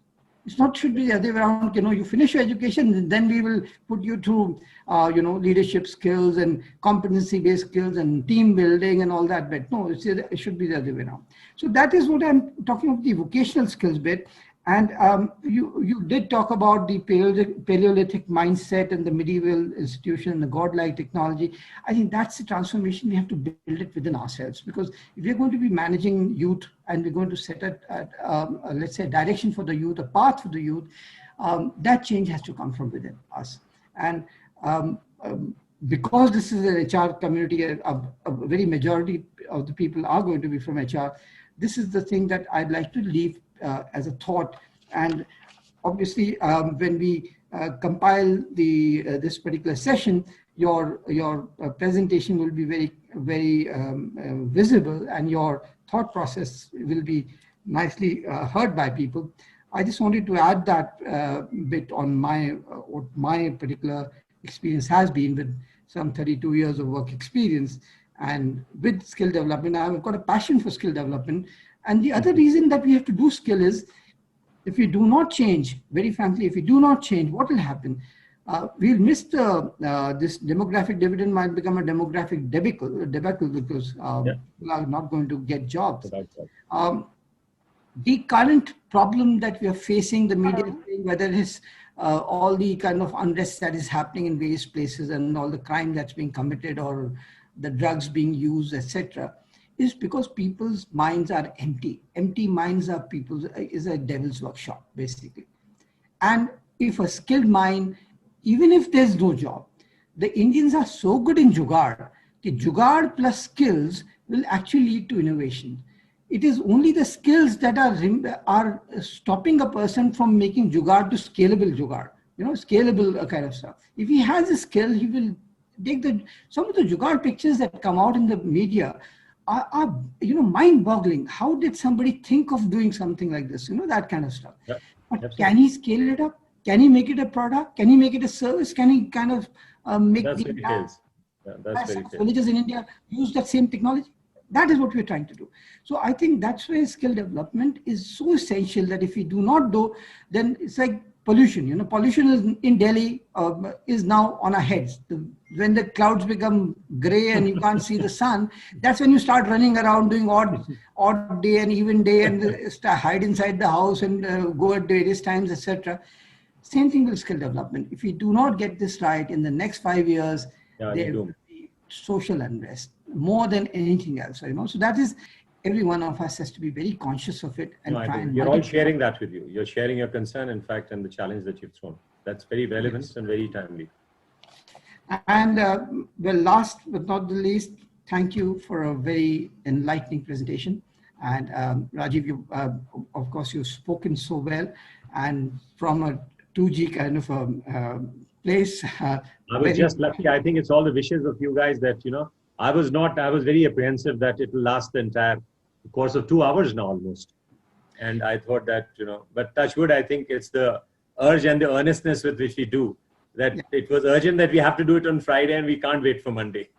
It's not should be the other way around. You finish your education, then we will put you through, leadership skills and competency-based skills and team building and all that bit. No, it should be the other way around. So that is what I'm talking about, the vocational skills bit. And you did talk about the Paleolithic mindset and the medieval institution and the godlike technology. I think that's the transformation. We have to build it within ourselves, because if we're going to be managing youth and we're going to set let's say, a direction for the youth, a path for the youth, that change has to come from within us. And because this is an HR community, a very majority of the people are going to be from HR, this is the thing that I'd like to leave as a thought. And obviously, when we compile this particular session, your presentation will be very, very visible, and your thought process will be nicely heard by people. I just wanted to add that bit on what my particular experience has been with some 32 years of work experience, and with skill development. I've got a passion for skill development. And the other reason that we have to do skill is, if we do not change, very frankly, if we do not change, what will happen? We'll miss this demographic dividend might become a demographic debacle because people are not going to get jobs. The current problem that we are facing, the media, whether it is all the kind of unrest that is happening in various places and all the crime that's being committed or the drugs being used, etc., is because people's minds are empty. Empty minds is a devil's workshop, basically. And if a skilled mind, even if there's no job, the Indians are so good in jugaad, the jugaad plus skills will actually lead to innovation. It is only the skills that are stopping a person from making jugaad to scalable jugaad, scalable kind of stuff. If he has a skill, he will take some of the jugaad pictures that come out in the media are mind-boggling. How did somebody think of doing something like this? That kind of stuff. Yep. But absolutely. Can he scale it up? Can he make it a product? Can he make it a service? Can he kind of make villages in India use that same technology? That is what we're trying to do. So I think that's where skill development is so essential, that if we do not do, then it's like pollution. Pollution is in Delhi is now on our heads. When the clouds become gray and you can't see the sun, that's when you start running around doing odd day and even day and hide inside the house and go at various times, etc. Same thing with skill development. If we do not get this right in the next 5 years, there will be social unrest more than anything else. So that is, every one of us has to be very conscious of it. And you're all sharing that with you. You're sharing your concern, in fact, and the challenge that you've thrown. That's very relevant and very timely. And well, last but not the least, thank you for a very enlightening presentation. And Rajeev, you, of course, you've spoken so well, and from a 2G kind of a place. I was just lucky. I think it's all the wishes of you guys that, I was very apprehensive that it will last the entire course of 2 hours now almost. And I thought that, but touch wood, I think it's the urge and the earnestness with which we do that. Yeah. It was urgent that we have to do it on Friday and we can't wait for Monday.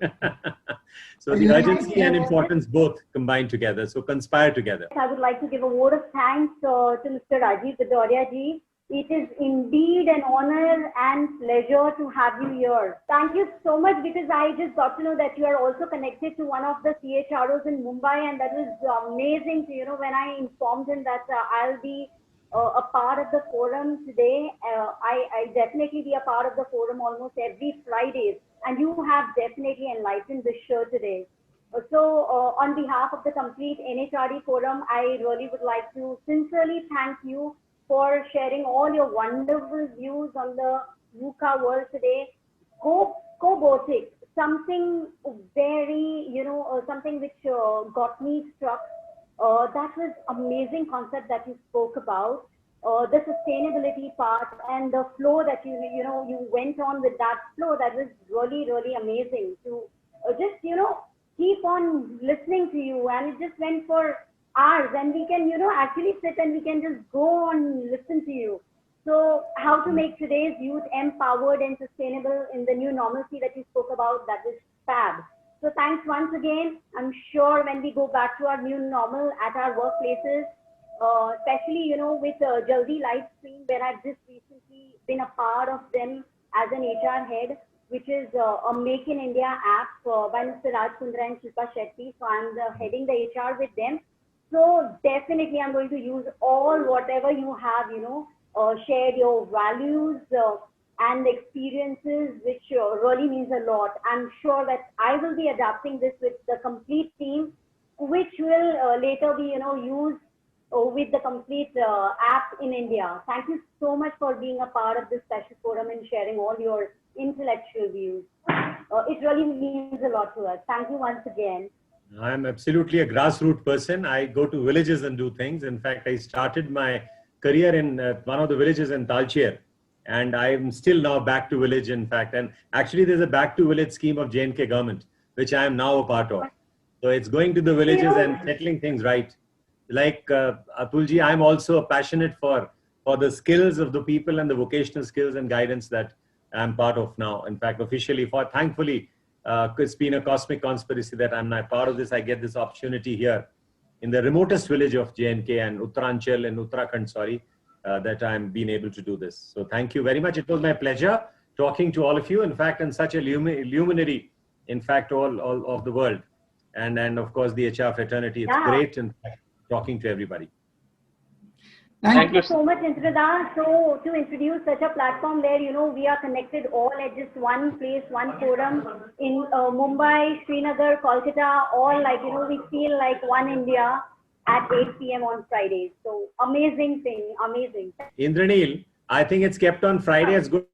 So the urgency and importance both combine together. So conspire together. I would like to give a word of thanks to Mr. Rajeev Bhadauria ji. It is indeed an honor and pleasure to have you here. Thank you so much, because I just got to know that you are also connected to one of the CHROs in Mumbai, and that was amazing to, when I informed him that I'll be a part of the forum today. I definitely be a part of the forum almost every Fridays, and you have definitely enlightened the show today. So on behalf of the complete NHRD forum, I really would like to sincerely thank you for sharing all your wonderful views on the VUCA world today. Cobotic, something very, something which got me struck. That was amazing concept that you spoke about, the sustainability part and the flow that you went on with that flow. That was really, really amazing to just, keep on listening to you, and it just went for hours, and we can, actually sit and we can just go on listen to you. So how to make today's youth empowered and sustainable in the new normalcy that you spoke about, that was fab. So thanks once again. I'm sure when we go back to our new normal at our workplaces, especially, with Jaldi live stream, where I've just recently been a part of them as an HR head, which is a Make in India app by Mr. Raj Kundra and Shilpa Shetty. So I'm heading the HR with them. So definitely I'm going to use all whatever you have, shared your values and experiences, which really means a lot. I'm sure that I will be adapting this with the complete team, which will later be, used with the complete app in India. Thank you so much for being a part of this special forum and sharing all your intellectual views. It really means a lot to us. Thank you once again. I'm absolutely a grassroots person. I go to villages and do things. In fact, I started my career in one of the villages in Talcher, and I'm still now back to village, in fact. And actually, there's a back to village scheme of J&K government, which I am now a part of. So it's going to the villages and settling things right. Like Atulji, I'm also passionate for the skills of the people and the vocational skills and guidance that I'm part of now. In fact, officially, thankfully, it's been a cosmic conspiracy that I'm not part of this. I get this opportunity here in the remotest village of J&K and Uttaranchal and Uttarakhand, that I'm being able to do this. So thank you very much. It was my pleasure talking to all of you. In fact, and such a luminary, in fact, all of the world. And of course, the HR fraternity. It's great, in fact, talking to everybody. Thank you so much, Intrada. So to introduce such a platform where, we are connected all at just one place, one forum in Mumbai, Srinagar, Kolkata, all like, we feel like one India at 8 p.m. on Fridays. So amazing thing, amazing. Indranil, I think it's kept on Friday as good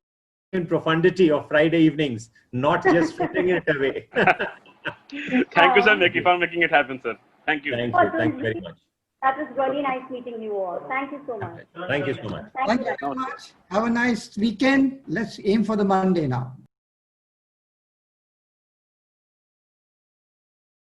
in profundity of Friday evenings, not just putting it away. Thank you, sir, for making it happen, sir. Thank you. Thank you very much. That was really nice meeting you all. Thank you so much. Thank you so much. Thank you very much. Have a nice weekend. Let's aim for the Monday now.